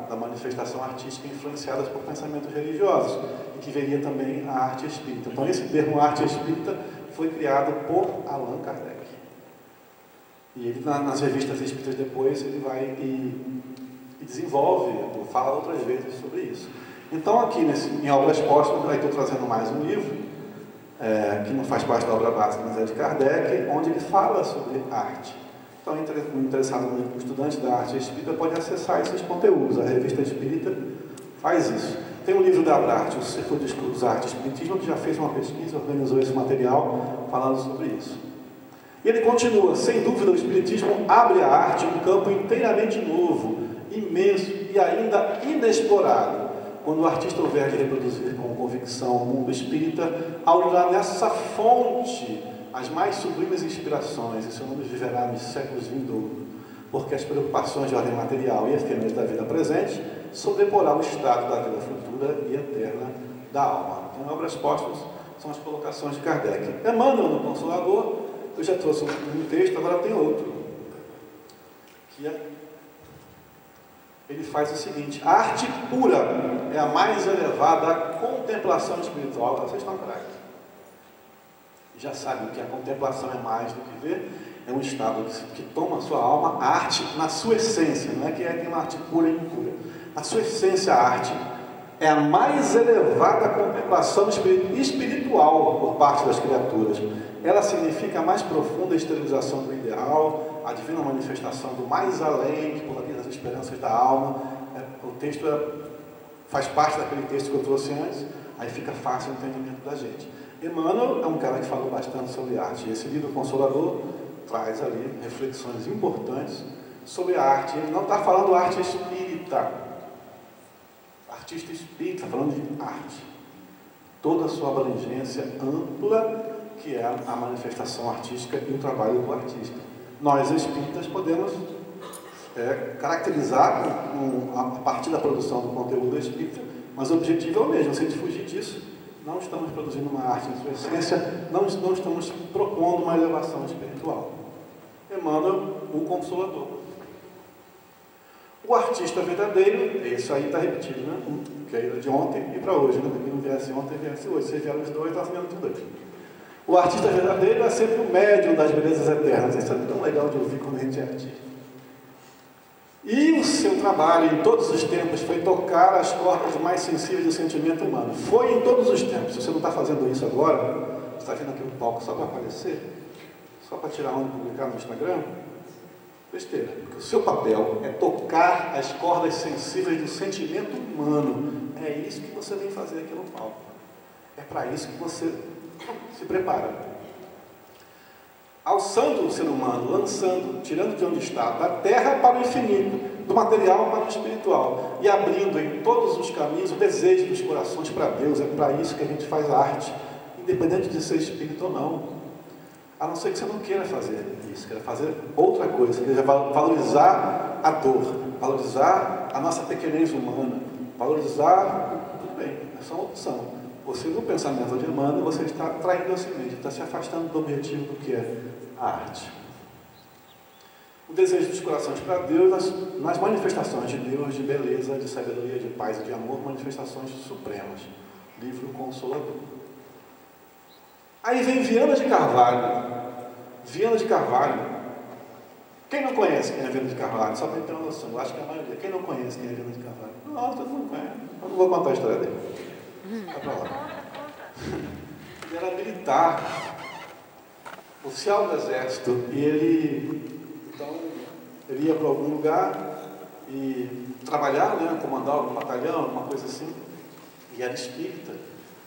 da manifestação artística influenciadas por pensamentos religiosos, e que veria também a arte espírita. Então, esse termo arte espírita foi criado por Allan Kardec. E ele, nas revistas espíritas depois, ele vai e desenvolve, fala outras vezes sobre isso. Então, aqui em Obras Póstumas, eu estou trazendo mais um livro, que não faz parte da obra básica, mas é de Kardec, onde ele fala sobre arte. Então, o interessado, o estudante da arte espírita pode acessar esses conteúdos. A Revista Espírita faz isso. Tem um livro da Abrarte, o Círculo de Estudos Arte e Espiritismo, que já fez uma pesquisa, organizou esse material falando sobre isso. E ele continua: sem dúvida, o Espiritismo abre à arte um campo inteiramente novo, imenso e ainda inexplorado, quando o artista houver de reproduzir com convicção o mundo espírita, ao unir nessa fonte as mais sublimes inspirações, e seu nome viverá nos séculos vindouros, porque as preocupações de ordem material e efêmeras da vida presente sobreporá o estado da vida futura e eterna da alma. Então, Obras Póstumas são as colocações de Kardec. Emmanuel, no Consolador, eu já trouxe um texto, agora tem outro, que ele faz o seguinte: a arte pura é a mais elevada contemplação espiritual. Vocês estão craques. Já sabem que a contemplação é mais do que ver, é um estado que toma a sua alma, a arte na sua essência, não é que tem uma arte pura e impura. A sua essência, a arte, é a mais elevada contemplação espiritual por parte das criaturas. Ela significa a mais profunda esterilização do ideal, a divina manifestação do mais além, que polariza as esperanças da alma. O texto faz parte daquele texto que eu trouxe antes, aí fica fácil o entendimento da gente. Emmanuel é um cara que falou bastante sobre arte. Esse livro Consolador traz ali reflexões importantes sobre a arte. Ele não está falando arte espírita, artista espírita, está falando de arte. Toda a sua abrangência ampla, que é a manifestação artística e o trabalho do artista. Nós, espíritas, podemos caracterizar a partir da produção do conteúdo espírita, mas o objetivo é o mesmo. Se a gente fugir disso, não estamos produzindo uma arte em sua essência, não estamos propondo uma elevação espiritual. Emmanuel, o Consolador. O artista verdadeiro, isso aí está repetido, né? Que é de ontem e para hoje, né? Que não viesse ontem, viesse hoje. Se vieram os dois, está vendo os dois. O artista verdadeiro é sempre o médium das belezas eternas. Isso é tão legal de ouvir quando a gente é artista. E o seu trabalho em todos os tempos foi tocar as cordas mais sensíveis do sentimento humano. Foi em todos os tempos. Se você não está fazendo isso agora, você está vindo aqui no palco só para aparecer, só para tirar onda e publicar no Instagram, besteira. Porque o seu papel é tocar as cordas sensíveis do sentimento humano. É isso que você vem fazer aqui no palco. É para isso que você se prepara. Alçando o ser humano, lançando, tirando de onde está, da terra para o infinito, do material para o espiritual, e abrindo em todos os caminhos o desejo dos corações para Deus. É para isso que a gente faz arte, independente de ser espírito ou não. A não ser que você não queira fazer isso, queira fazer outra coisa, queira valorizar a dor, valorizar a nossa pequenez humana, valorizar, tudo bem, essa é uma opção. Você, no pensamento de Emmanuel, você está traindo a si mesmo, está se afastando do objetivo do que é a arte. O desejo dos corações para Deus, nas manifestações de Deus, de beleza, de sabedoria, de paz e de amor, manifestações supremas. Livro Consolador. Aí vem Viana de Carvalho. Viana de Carvalho. Quem não conhece quem é Viana de Carvalho? Só para ter uma noção. Eu acho que a maioria. Quem não conhece quem é Viana de Carvalho? Não, todo mundo conhece. Eu não vou contar a história dele. Vai para lá. Ele era militar, oficial do exército, e ele ia para algum lugar e trabalhar, né, comandar algum batalhão, alguma coisa assim, e era espírita.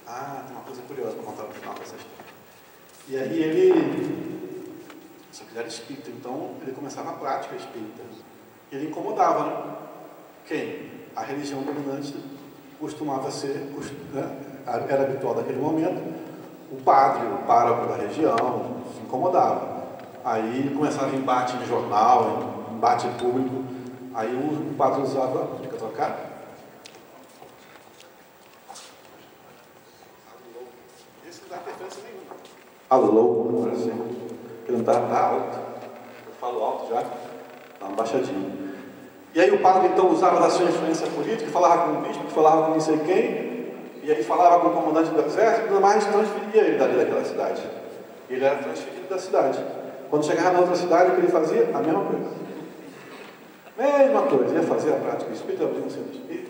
Ah, tem uma coisa curiosa para contar no final dessa história. E aí só que ele era espírita, então ele começava a prática espírita. E ele incomodava, né? Quem? A religião dominante costumava ser, né, era habitual naquele momento, o padre, o pároco da região, se incomodava. Aí começava embate em jornal, embate público, aí o padre usava, fica trocado? Esse não dá interferência nenhuma. Alô, por exemplo, ele não está alto, eu falo alto já, dá uma baixadinha. E aí o padre então usava da sua influência política, falava com o bispo, falava com não sei quem, e aí falava com o comandante do exército, e tudo mais, transferia ele dali daquela cidade. Ele era transferido da cidade. Quando chegava na outra cidade, o que ele fazia? A mesma coisa. Mesma coisa, ia fazer a prática espírita, abrir um centro espírita.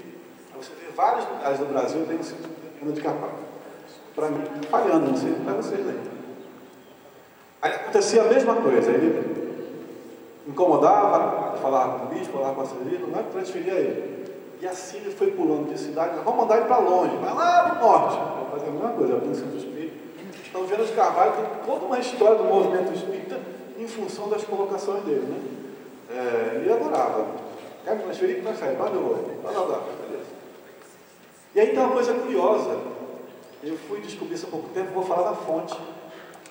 Você vê vários lugares do Brasil tem um centro de Carvalho. Para mim, falhando, não sei para vocês aí. Aí acontecia a mesma coisa, ele incomodava, falava com o bispo, falava com a Celina, não é que transferia ele. E assim ele foi pulando de cidade, vamos mandar ele para longe, vai lá para o norte. Vai fazer a mesma coisa, abrir um centro espírita. Então, Viana de Carvalho tem toda uma história do movimento espírita em função das colocações dele, né? Ele adorava. Quer me transferir? Transfere, para onde eu vou? Beleza. E aí tem uma coisa curiosa. Eu fui descobrir isso há pouco tempo, vou falar da fonte.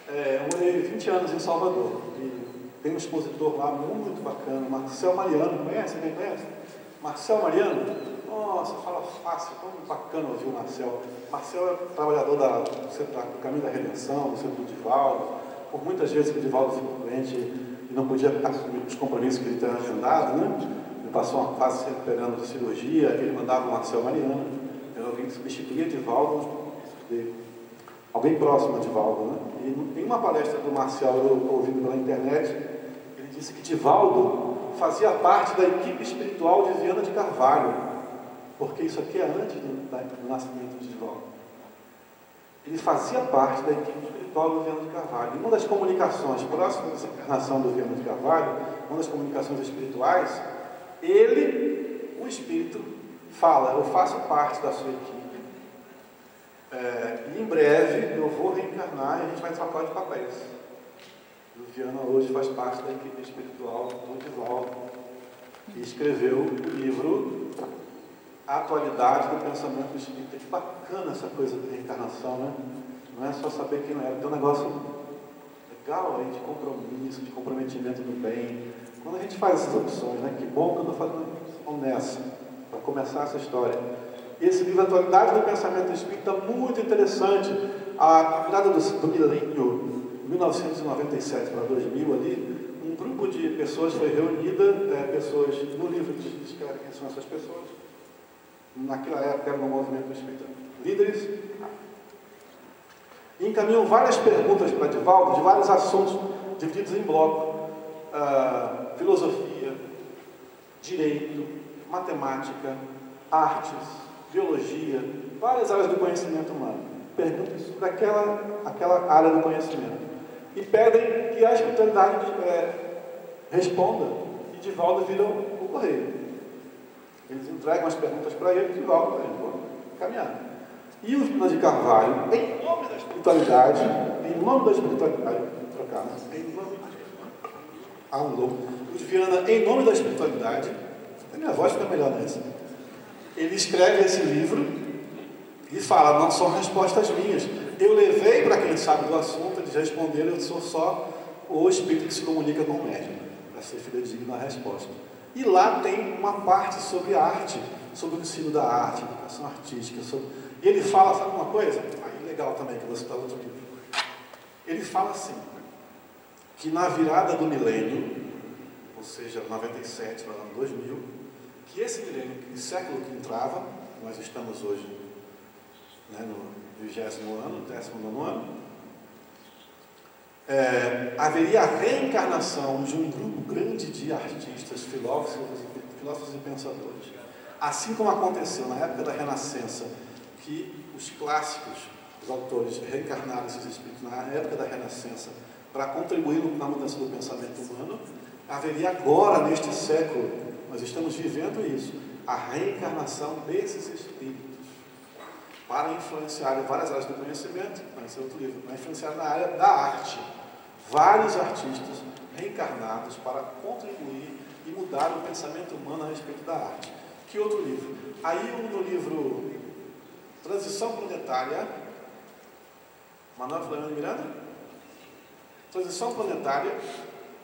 Eu morei 20 anos em Salvador. E tem um expositor lá muito bacana, Marcel Mariano. Conhece? Quem conhece? Marcel Mariano? Nossa, fala fácil, tão bacana ouvir o Marcel. Marcel é trabalhador do Caminho da Redenção, do Centro do Divaldo. Por muitas vezes que o Divaldo ficou doente e não podia assumir os compromissos que ele tinha agendado, né? Ele passou uma fase se recuperando de cirurgia, ele mandava o Marcel Mariano. Era alguém que substituía Divaldo, alguém próximo a Divaldo, né? E em uma palestra do Marcel, eu ouvi pela internet, ele disse que Divaldo fazia parte da equipe espiritual de Viana de Carvalho, porque isso aqui é antes do nascimento de Divaldo. Ele fazia parte da equipe espiritual do Viana de Carvalho. E uma das comunicações próximas dessa encarnação do Viana de Carvalho, uma das comunicações espirituais, ele, o espírito, fala: eu faço parte da sua equipe, e em breve eu vou reencarnar e a gente vai trocar de papéis. O Viana hoje faz parte da equipe espiritual do Divaldo e escreveu o livro A Atualidade do Pensamento Espírita. Que bacana essa coisa de reencarnação, né? Não é só saber quem não era, tem um negócio legal aí de compromisso, de comprometimento do bem. Quando a gente faz essas opções, né? Que bom que eu estou fazendo uma opção nessa, para começar essa história. Esse livro, A Atualidade do Pensamento Espírita, muito interessante. A virada do milênio, 1997 para 2000 ali, um grupo de pessoas foi reunida, pessoas no livro descreve quem são essas pessoas. Naquela época era um movimento espírita, líderes, e encaminham várias perguntas para Divaldo, de vários assuntos divididos em bloco: filosofia, direito, matemática, artes, biologia, várias áreas do conhecimento humano. Perguntas sobre aquela área do conhecimento. E pedem que a espiritualidade responda, e Divaldo vira o correio. Eles entregam as perguntas para ele, e Divaldo para ele caminhar. E o Viana de Carvalho, em nome da espiritualidade, trocar, né? O Viana, em nome da espiritualidade, a minha voz fica melhor nessa. Ele escreve esse livro e fala: não são respostas minhas. Eu levei para quem sabe do assunto, eles responderam, eu sou só o espírito que se comunica com o médium, para ser fidedigno na resposta. E lá tem uma parte sobre arte, sobre o ensino da arte, educação artística. E ele fala, sabe uma coisa? Aí legal também, que eu vou citar outro livro. Ele fala assim, que na virada do milênio, ou seja, 97 para o ano 2000, que esse milênio, que século que entrava, nós estamos hoje, né, no 20º ano, 19º ano, haveria a reencarnação de um grupo grande de artistas, filósofos e pensadores. Assim como aconteceu na época da Renascença, que os clássicos, os autores reencarnaram esses espíritos na época da Renascença para contribuir na mudança do pensamento humano, haveria agora, neste século, nós estamos vivendo isso, a reencarnação desses espíritos para influenciar em várias áreas do conhecimento, esse é outro livro, para influenciar na área da arte. Vários artistas reencarnados para contribuir e mudar o pensamento humano a respeito da arte. Que outro livro? Aí no livro Transição Planetária, Manuel Flamengo Miranda, Transição Planetária,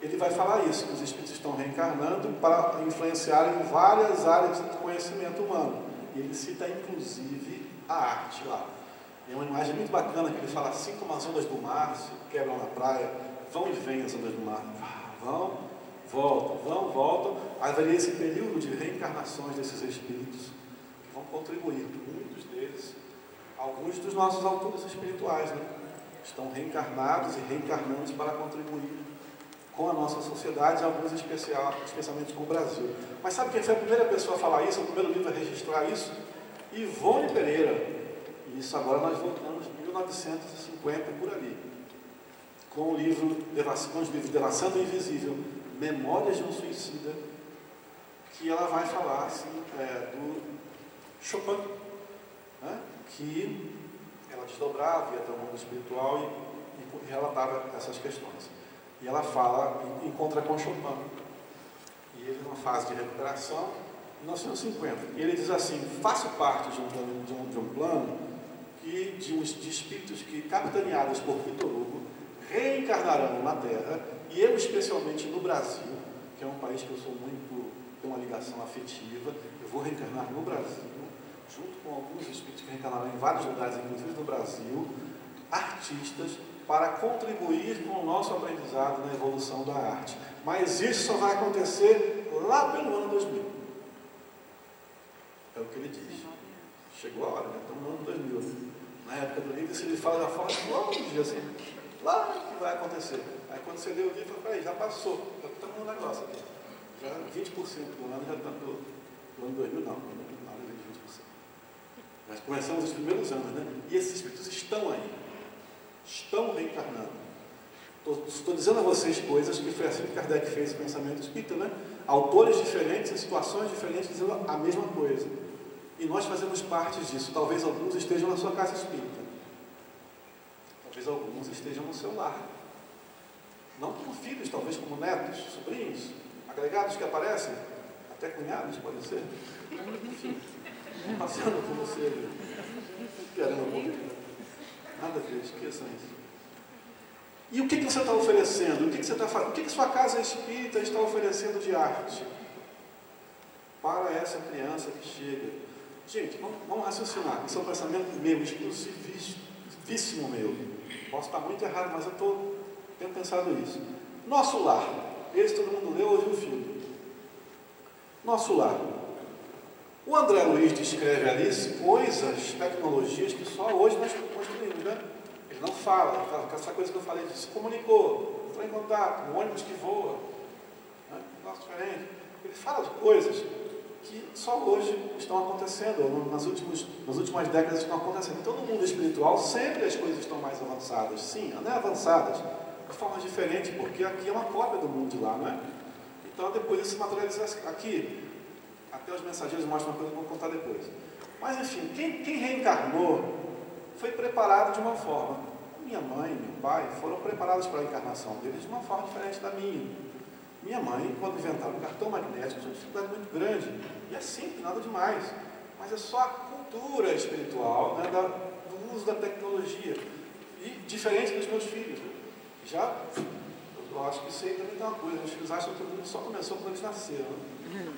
ele vai falar isso, que os espíritos estão reencarnando para influenciar em várias áreas do conhecimento humano. E ele cita inclusive a arte lá. É uma imagem muito bacana que ele fala assim como as ondas do mar se quebram na praia, vão e vêm as ondas do mar, vão, voltam. Haveria esse período de reencarnações desses espíritos que vão contribuir, muitos deles, alguns dos nossos autores espirituais, né? Estão reencarnados e reencarnando para contribuir com a nossa sociedade, alguns especialmente com o Brasil. Mas sabe quem foi a primeira pessoa a falar isso, o primeiro livro a registrar isso? Ivone Pereira. E isso agora nós voltamos em 1950, por ali. Com os livros Devassando o Invisível, Memórias de um Suicida, que ela vai falar assim, do Chopin, né? Que ela desdobrava, ia até o mundo espiritual e relatava essas questões. E ela fala, encontra com Chopin. E ele, numa fase de recuperação, em 1950. E ele diz assim: faço parte de um plano de espíritos que, capitaneados por Victor Hugo, reencarnarão na Terra, e eu especialmente no Brasil, que é um país que eu sou muito, tenho uma ligação afetiva, eu vou reencarnar no Brasil, junto com alguns espíritos que reencarnarão em vários lugares, inclusive no Brasil, artistas, para contribuir com o nosso aprendizado na evolução da arte. Mas isso só vai acontecer lá pelo ano 2000. É o que ele diz. Chegou a hora, né? Estamos no ano 2000. Na época do livro, se ele fala da forma longe, assim, lá que vai acontecer. Aí quando você lê o livro, fala, já passou, já estamos no negócio aqui. Já 20% do ano já está do ano 2000, não, nada de 20%. Mas começamos os primeiros anos, né? E esses espíritos estão aí. Estão reencarnando. Estou dizendo a vocês coisas que foi assim que Kardec fez o pensamento espírita, né? Autores diferentes, em situações diferentes, dizendo a mesma coisa. E nós fazemos parte disso. Talvez alguns estejam na sua casa espírita. Talvez alguns estejam no seu lar. Não como filhos, talvez como netos, sobrinhos, agregados que aparecem, até cunhados, pode ser. Enfim, passando por você, querendo muito. Nada a ver, esqueçam isso. E o que você está oferecendo? O que você está fazendo? O que sua casa espírita está oferecendo de arte para essa criança que chega? Gente, vamos raciocinar. Isso é um pensamento meu, exclusivíssimo meu. Posso estar muito errado, mas eu tenho pensado isso. Nosso lar. Esse todo mundo leu ou ouviu o filme. Nosso lar. O André Luiz descreve ali coisas, tecnologias que só hoje nós construímos, né? Ele não fala, essa coisa que eu falei, se comunicou, entrou em contato, um ônibus que voa, né? Um negócio diferente. Ele fala de coisas que só hoje estão acontecendo, nas últimas décadas estão acontecendo. Então, no mundo espiritual, sempre as coisas estão mais avançadas. Sim, não é avançadas, de forma diferente, porque aqui é uma cópia do mundo de lá, não é? Então, depois isso se materializa aqui. Até os mensageiros mostram uma coisa que eu vou contar depois. Mas, enfim, quem reencarnou foi preparado de uma forma. Minha mãe e meu pai foram preparados para a encarnação deles de uma forma diferente da minha. Minha mãe, quando inventaram o cartão magnético, tinha uma dificuldade muito grande. E é simples, nada demais. Mas é só a cultura espiritual, né, do uso da tecnologia. E diferente dos meus filhos. Né? Já, eu acho que isso aí também tem uma coisa. Meus filhos acham que o mundo só começou quando eles nasceram. Né?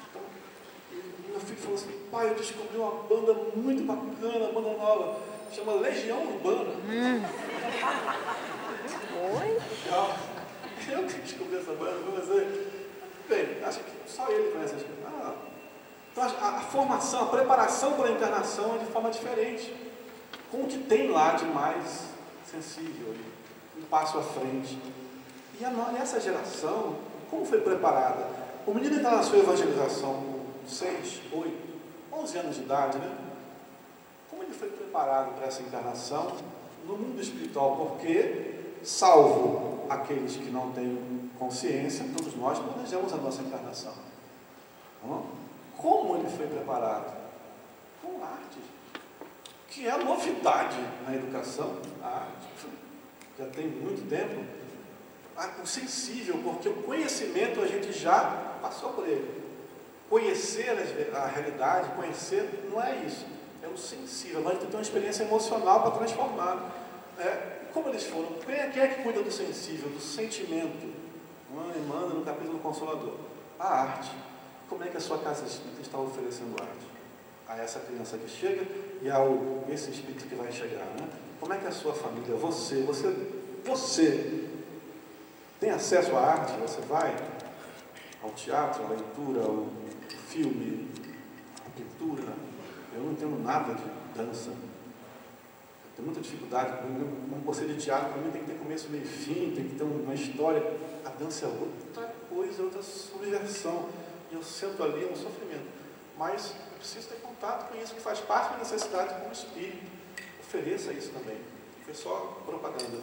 Então, meu filho falou assim: pai, eu descobri uma banda muito bacana, uma banda nova, chama Legião Urbana. Oi? Eu que descobri essa banda, vou dizer. Bem, acho que só ele conhece as coisas. Então a formação, a preparação para a encarnação é de forma diferente. Com o que tem lá de mais sensível. um passo à frente. E essa geração, como foi preparada? O menino está na sua evangelização com 6, 8, 11 anos de idade, né? Como ele foi preparado para essa encarnação no mundo espiritual? Porque, salvo aqueles que não têm consciência, todos nós planejamos a nossa encarnação. Como ele foi preparado? Com arte, que é a novidade na educação. A arte já tem muito tempo. O sensível, porque o conhecimento a gente já passou por ele. Conhecer a realidade, conhecer, não é isso. É o sensível. Nós temos que ter uma experiência emocional para transformar. Como eles foram? Quem é que cuida do sensível, do sentimento? Ele manda no capítulo do Consolador. A arte. Como é que a sua casa espírita está oferecendo arte? A essa criança que chega e a esse espírito que vai chegar, né? Como é que a sua família, você tem acesso à arte? Você vai ao teatro, à leitura, ao filme, à pintura? Eu não entendo nada de dança. Eu tenho muita dificuldade. Um conceito de teatro, para mim, tem que ter começo, meio e fim, tem que ter uma história. A dança é outra coisa, outra subversão. E eu sento ali, é um sofrimento. Mas eu preciso ter contato com isso, que faz parte da necessidade como espírito. Ofereça isso também. Foi só propaganda.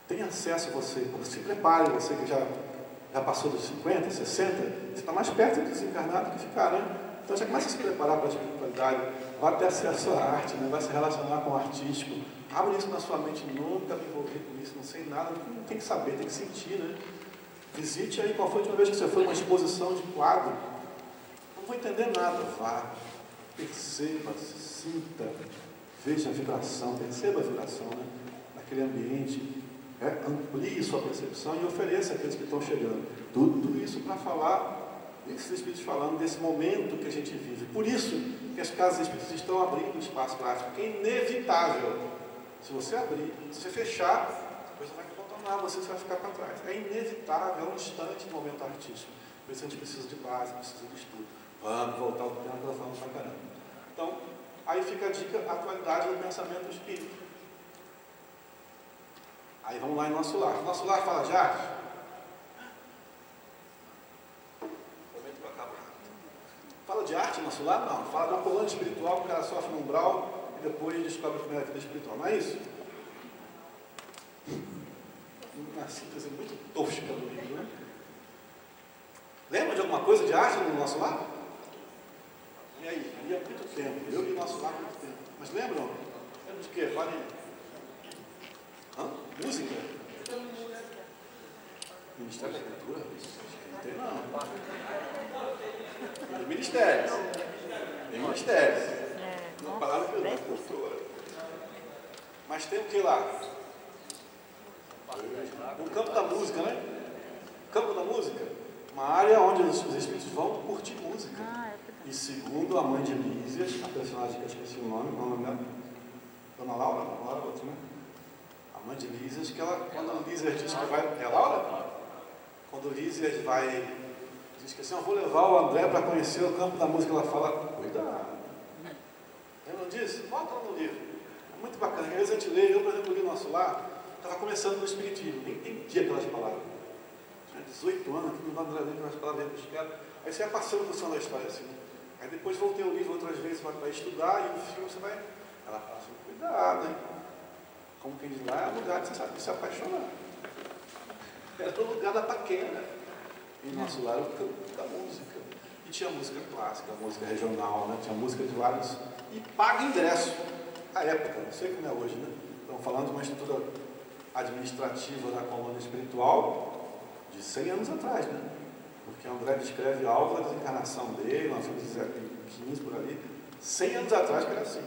Tem acesso a você. Se prepare, você que já passou dos 50, 60, você está mais perto de desencarnar do que ficar, né? Então já começa a se preparar para a espiritualidade, vai ter acesso à arte, né? Vai se relacionar com o artístico. Abre isso na sua mente, nunca me envolvi com isso, não sei nada, não tem que saber, tem que sentir, né? Visite aí qual foi a última vez que você foi a uma exposição de quadro. Não vou entender nada. Vá, perceba, sinta, veja a vibração, perceba a vibração, né? Naquele ambiente. Amplie sua percepção e ofereça àqueles que estão chegando. Tudo isso para falar, esses espíritos falando desse momento que a gente vive. Por isso que as casas espíritas estão abrindo espaço para arte, porque é inevitável. Se você abrir, se você fechar, a coisa vai contornar, você vai ficar para trás. É inevitável, é um instante no momento artístico. Por isso a gente precisa de base, precisa de estudo. Vamos voltar ao tema que nós falamos para caramba. Então, aí fica a dica, a atualidade do pensamento do espírito. Aí vamos lá em Nosso Lar. Nosso Lar fala de arte? Fala de arte em Nosso Lar? Não. Fala de uma colônia espiritual que o cara sofre no umbral e depois descobre a primeira vida espiritual. Não é isso? Uma síntese muito tosca do livro, né? Lembra de alguma coisa de arte no Nosso Lar? E aí? Li há muito tempo. Eu li Nosso Lar há muito tempo. Mas lembram? Lembra de quê? Falem. Música? Ministério da Cultura? Não tem não. Tem ministérios. Tem ministérios. Uma palavra que eu não cultura. Mas tem o que lá? O campo da música, né? Campo da música. Uma área onde os espíritos vão curtir música. E segundo a mãe de Lísias, a personagem que eu esqueci o nome dela, Dona Laura? Dona Laura, outra, né? A mãe de Lísias, que ela, quando Lísias diz que vai... É a Laura? Quando Lísias vai... Diz que assim, eu vou levar o André para conhecer o campo da música, ela fala, cuidado. Lembram disso? Volta lá no livro. É muito bacana. Às vezes a gente lê, eu, por exemplo, li Nosso Lar, estava começando no Espiritismo, nem entendia aquelas palavras. Tinha 18 anos, aqui no André lendo aquelas palavras que eu quero. Aí você ia passando por cima da história assim. Aí depois voltei o livro outras vezes para estudar, e no filme você vai... Ela fala assim, cuidado, hein? Como quem diz lá, é o lugar de você se apaixonar. Era o lugar da paquera. E Nosso Lar era o campo da música. E tinha música clássica, música regional, né? Tinha música de vários. E paga ingresso. A época, não sei como é hoje, né? Estamos falando de uma estrutura administrativa da colônia espiritual de 100 anos atrás, né? Porque André descreve algo da desencarnação dele, 1915 por ali, 100 anos atrás que era assim.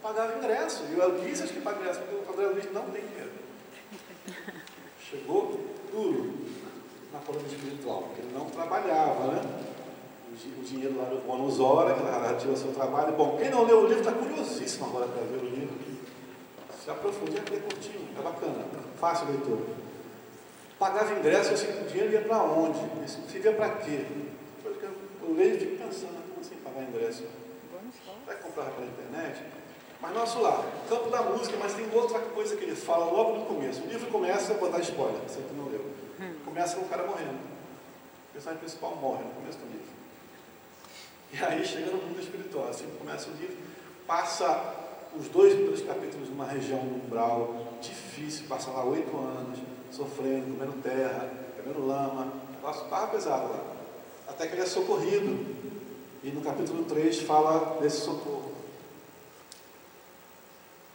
Pagava ingresso. E o Lísias que paga ingresso, porque o André Luiz não tem dinheiro. Chegou duro na colônia espiritual, porque ele não trabalhava, né? O dinheiro lá do bônus hora, que era relativo ao seu trabalho. Bom, quem não leu o livro está curiosíssimo agora para ver o livro. Se aprofunde, é curtinho, é bacana, fácil a leitura. Pagava ingresso, o dinheiro ia para onde? Isso servia para quê? Eu leio e fico pensando, como assim pagar ingresso? Vai comprar pela internet? Mas Mas Nosso Lar, campo da música, mas tem outra coisa que ele fala logo no começo. O livro começa, vou dar spoiler, você que não leu. Começa com o cara morrendo. O personagem principal morre no começo do livro. E aí chega no mundo espiritual. Assim começa o livro, passa os 2 primeiros capítulos numa região umbral, difícil, passa lá 8 anos, sofrendo, comendo terra, comendo lama, negócio barra pesado lá. Até que ele é socorrido. E no capítulo 3 fala desse socorro.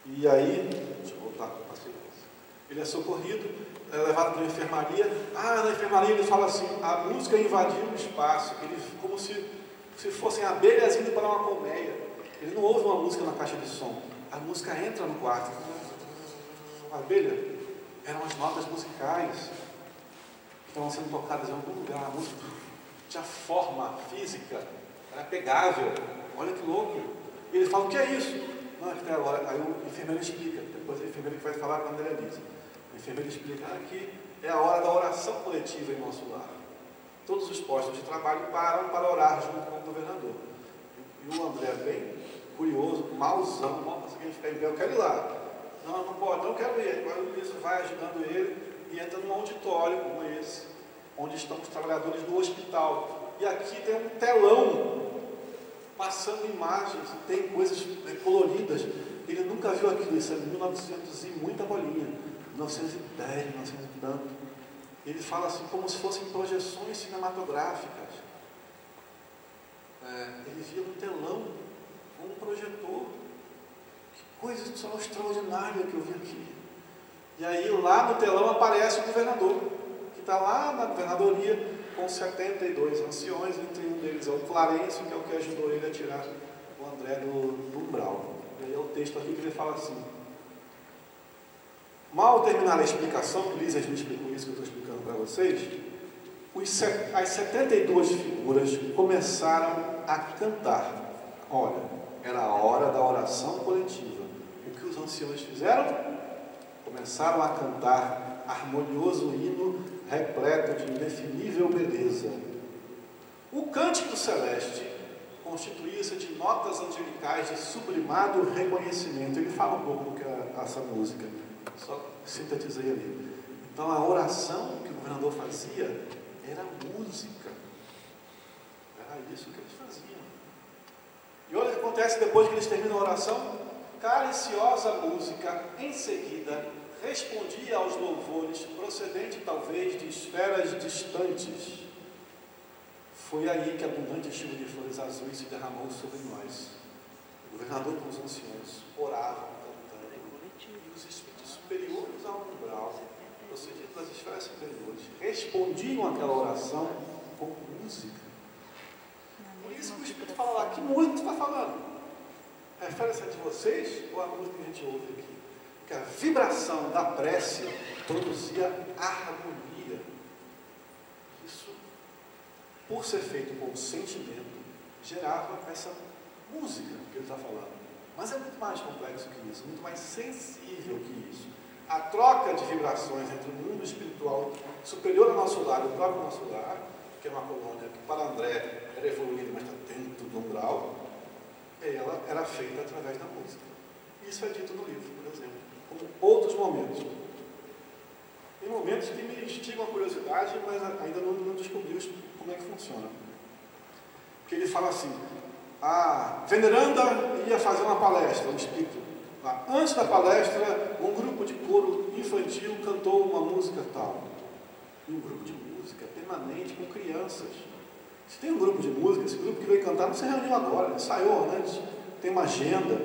E aí, deixa eu voltar para a sequência. Ele é socorrido, é levado para a enfermaria. Na enfermaria ele fala assim, a música invadiu o espaço, ele, como se fossem abelhas indo para uma colmeia. Ele não ouve uma música na caixa de som, a música entra no quarto. A abelha eram as notas musicais que estavam sendo tocadas em algum lugar. A música tinha forma física, era pegável. Olha que louco. E ele fala, o que é isso? Não, é que tem agora. Aí o enfermeiro explica, depois a enfermeira que vai falar quando ela diz. O enfermeiro explica que é a hora da oração coletiva em Nosso Lar. Todos os postos de trabalho param para orar junto com o governador. E o André, bem curioso, mauzão, mal conseguindo ficar em pé, eu quero ir lá. Não pode, não quero ir. Agora o ministro vai ajudando ele e entra num auditório como esse, onde estão os trabalhadores do hospital. E aqui tem um telão passando imagens, tem coisas coloridas. Ele nunca viu aquilo, isso é 1900 e muita bolinha, 1910, 1900 e tanto. Ele fala assim, como se fossem projeções cinematográficas. Ele via um telão com um projetor. Que coisa extraordinária que eu vi aqui. E aí lá no telão aparece o governador, que está lá na governadoria, com 72 anciões, entre um deles é o Clarencio, que é o que ajudou ele a tirar o André do umbral. E aí é o texto aqui que ele fala assim, mal terminar a explicação, que Lísias me explicou isso que eu estou explicando para vocês, as 72 figuras começaram a cantar. Olha, era a hora da oração coletiva. O que os anciões fizeram? Começaram a cantar harmonioso hino repleto de indefinível beleza. O cântico celeste constituía-se de notas angelicais de sublimado reconhecimento. Ele fala um pouco do que é essa música, só sintetizei ali. Então a oração que o governador fazia era música. Era isso que eles faziam. E olha o que acontece depois que eles terminam a oração. Caliciosa música, em seguida, respondia aos louvores, procedente talvez de esferas distantes. Foi aí que a abundante chuva de flores azuis se derramou sobre nós. O governador com os anciões oravam, cantando, e os espíritos superiores ao umbral, procedidos das esferas superiores, respondiam àquela oração com música. Por isso que o Espírito fala lá, que música está falando? Refere-se a de vocês ou a música que a gente ouve aqui? Que a vibração da prece produzia harmonia. Isso, por ser feito com sentimento, gerava essa música que ele está falando. Mas é muito mais complexo que isso, muito mais sensível que isso. A troca de vibrações entre o mundo espiritual superior ao Nosso Lar e o próprio Nosso Lar, que é uma colônia que para André era evoluída, mas está dentro do umbral, ela era feita através da música. Isso é dito no livro, por exemplo, como outros momentos. Tem momentos que me instigam a curiosidade, mas ainda não descobrimos como é que funciona. Que ele fala assim, a veneranda ia fazer uma palestra, um espírito. Antes da palestra, um grupo de coro infantil cantou uma música tal. E um grupo de música permanente com crianças. Se tem um grupo de música, esse grupo que veio cantar não se reuniu agora, ensaiou antes, tem uma agenda.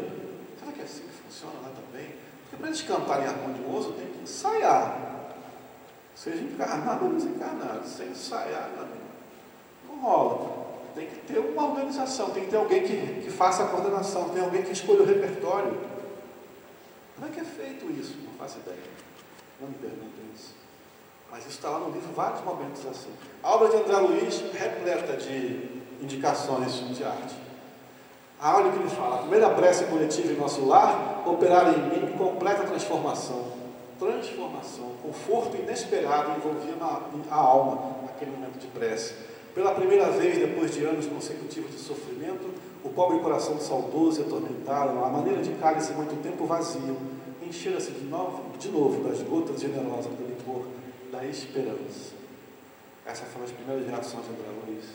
Será que é assim que funciona lá também? Porque para eles cantarem harmonioso, tem que ensaiar. Seja encarnado ou desencarnado, sem ensaiar, não rola. Tem que ter uma organização, tem que ter alguém que faça a coordenação, tem alguém que escolha o repertório. Como é que é feito isso? Não faço ideia. Não me perguntem isso. Mas isso está lá no livro, vários momentos assim. A obra de André Luiz, repleta de indicações de arte. Olha o que ele fala. A primeira prece coletiva em Nosso Lar, operar em mim completa transformação. Transformação, conforto inesperado envolvia a alma naquele momento de prece. Pela primeira vez, depois de anos consecutivos de sofrimento, o pobre coração saudoso e atormentado, a maneira de cálice muito tempo vazio, encheram-se de novo das gotas generosas do licor da esperança. Essas foram as primeiras reações de André Luiz.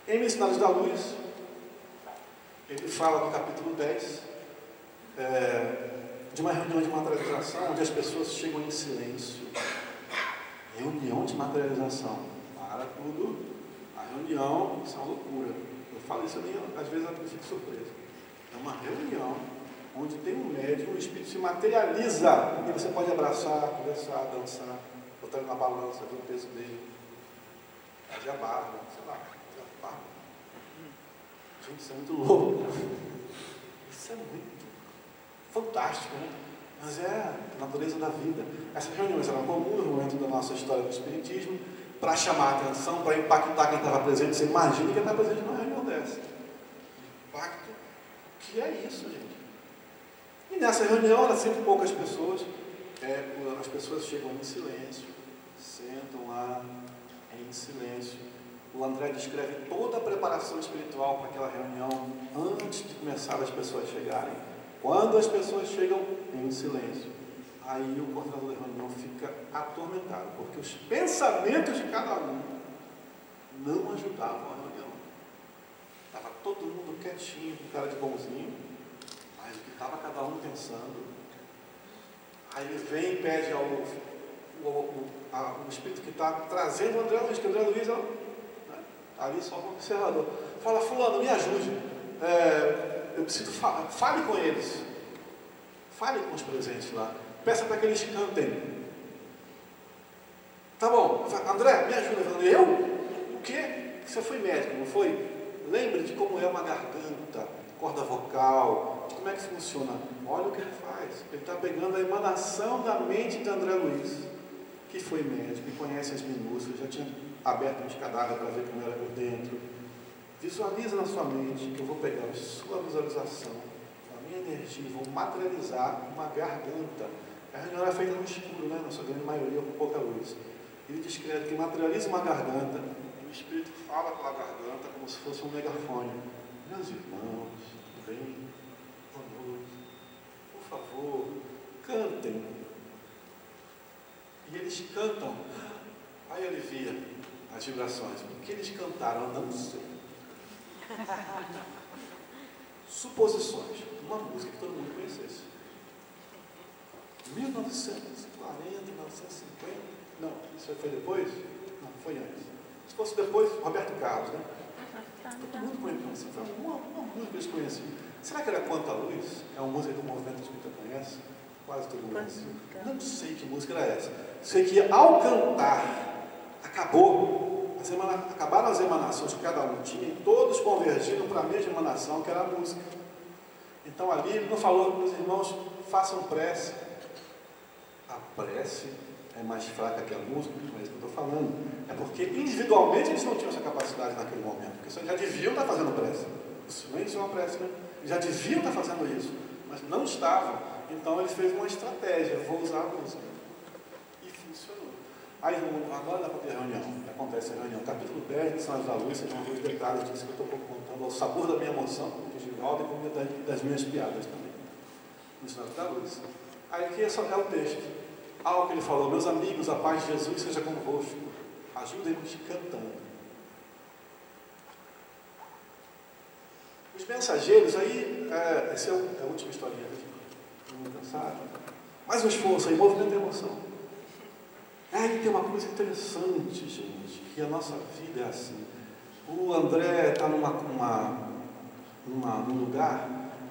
Em Missionários da Luz, ele fala no capítulo 10, de uma reunião de materialização, onde as pessoas chegam em silêncio. Reunião de materialização. Para tudo. A reunião, isso é uma loucura. Eu falo isso ali, às vezes eu fico surpreso. É uma reunião onde tem um médium, o espírito se materializa e você pode abraçar, conversar, dançar, botar ele na balança, ver o peso dele, fazer a barba, sei lá, fazer a barba. Gente, isso é muito louco. Isso é muito fantástico, né? Mas é a natureza da vida. Essas reuniões eram comuns no momento da nossa história do Espiritismo, para chamar a atenção, para impactar quem estava presente. Você imagina quem está presente numa reunião dessa. Impacto, que é isso, gente. E nessa reunião, eram sempre poucas pessoas. As pessoas chegam em silêncio, sentam lá em silêncio. O André descreve toda a preparação espiritual para aquela reunião antes de começar as pessoas chegarem. Quando as pessoas chegam em silêncio, aí o coordenador da reunião fica atormentado, porque os pensamentos de cada um não ajudavam a reunião. Estava todo mundo quietinho, com cara de bonzinho, mas o que estava cada um pensando. Aí ele vem e pede ao espírito que está trazendo o André Luiz, que o André Luiz ali só como observador. Fala, fulano, me ajude. Eu preciso falar. Fale com eles. Fale com os presentes lá. Peça para que eles cantem. Tá bom. André, me ajuda. Eu? O quê? Você foi médico, não foi? Lembre de como é uma garganta, corda vocal, de como é que funciona. Olha o que ele faz. Ele está pegando a emanação da mente de André Luiz, que foi médico e conhece as minúcias, já tinha aberto uns cadáveres para ver como era por dentro. Visualiza na sua mente que eu vou pegar a sua visualização, a minha energia, e vou materializar uma garganta. A reunião era feita no escuro, né? Na sua grande maioria, com pouca luz. Ele descreve que materializa uma garganta, e o Espírito fala pela garganta como se fosse um megafone. Meus irmãos, tudo bem? Boa noite. Por favor, cantem. E eles cantam. Aí alivia as vibrações. O que eles cantaram, eu não sei. Suposições. Uma música que todo mundo conhecesse. 1940, 1950. Não, isso foi depois? Não, foi antes. Se fosse depois, Roberto Carlos, né? Todo mundo conhece. Foi uma música que eles conheciam. Será que era Quanta Luz? É uma música que o movimento espírita conhece? Quase todo mundo conhece. Não sei que música era essa. Sei que ao cantar, acabaram as emanações que cada um tinha, e todos convergiram para a mesma emanação, que era a música. Então ali ele não falou, meus irmãos, façam prece. A prece é mais fraca que a música, não é isso que eu estou falando. É porque individualmente eles não tinham essa capacidade naquele momento, porque eles já deviam estar fazendo prece. O silêncio é uma prece, né? Eles já deviam estar fazendo isso, mas não estavam. Então ele fez uma estratégia, vou usar a música. E funcionou. Aí, agora dá para ter reunião. Acontece a reunião. Capítulo 10 de São da Luz, vocês vão ver os detalhes disso que eu estou contando, ao sabor da minha emoção, de Givaldo, e das minhas piadas também. No São da Luz. Aí aqui é o texto. Algo que ele falou: meus amigos, a paz de Jesus seja convosco. Ajudem-nos cantando. Os mensageiros, aí, essa é a última historinha. Muito cansado. Mais um esforço aí, movimento e emoção. Aí tem uma coisa interessante, gente, que a nossa vida é assim. O André está num lugar, numa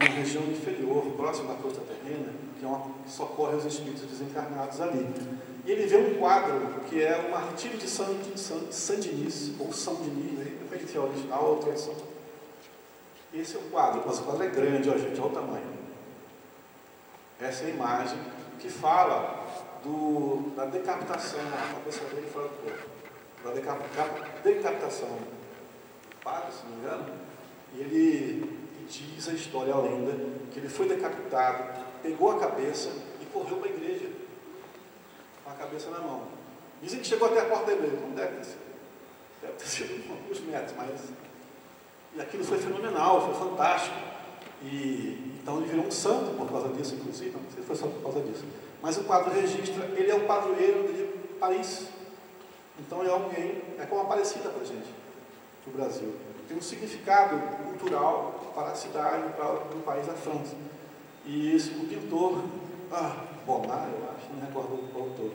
região inferior, próximo da crosta terrena, que socorre os espíritos desencarnados ali. E ele vê um quadro que é o Martírio de Saint-Denis, ou São Denis, né? Depende se é original ou tradução. Esse é o quadro, mas o quadro é grande, ó, gente, olha o tamanho. Essa é a imagem que fala da decapitação, a cabeça dele fora do corpo, da decapitação do padre, se não me engano, e ele diz a história, a lenda, que ele foi decapitado, pegou a cabeça e correu para a igreja, com a cabeça na mão. Dizem que chegou até a porta da igreja, não deve ter sido alguns metros, mas E aquilo foi fenomenal, foi fantástico. E então ele virou um santo por causa disso, inclusive, não sei se foi só por causa disso. Mas o quadro registra, ele é o padroeiro de Paris. Então é alguém, é como Aparecida para a gente, no Brasil. Tem um significado cultural para a cidade, para o país da França. E esse, o pintor, Bonnard, eu acho, não recordo o autor.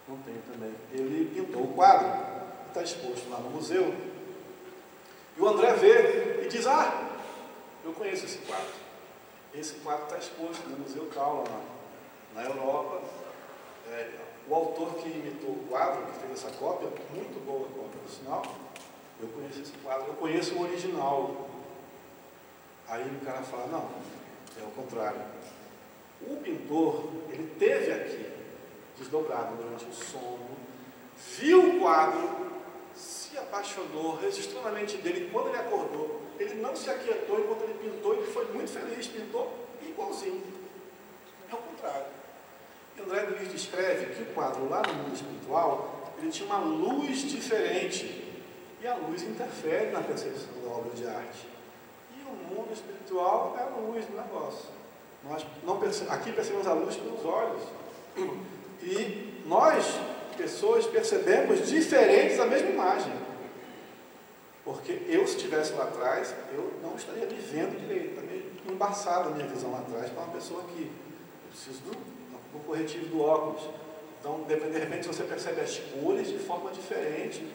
Não tenho também. Ele pintou o quadro, está exposto lá no museu. E o André vê e diz, eu conheço esse quadro. Esse quadro está exposto no Museu tal, lá na Europa. O autor que imitou o quadro, que fez essa cópia, muito boa a cópia, por sinal, eu conheço esse quadro, eu conheço o original. Aí o cara fala, não, é o contrário. O pintor, ele teve aqui, desdobrado durante o sono, viu o quadro, se apaixonou, registrou na mente dele. Quando ele acordou, ele não se aquietou enquanto ele pintou, ele foi muito feliz, pintou igualzinho. É o contrário. E André Luiz descreve que o quadro lá no mundo espiritual, ele tinha uma luz diferente. E a luz interfere na percepção da obra de arte. E o mundo espiritual é a luz do negócio. Nós não aqui percebemos a luz pelos olhos. E nós, pessoas, percebemos diferentes a mesma imagem. Porque eu, se estivesse lá atrás, eu não estaria me vendo direito. Está meio embaçada a minha visão lá atrás para uma pessoa aqui. Eu preciso do corretivo do óculos. Então, de repente, você percebe as cores de forma diferente.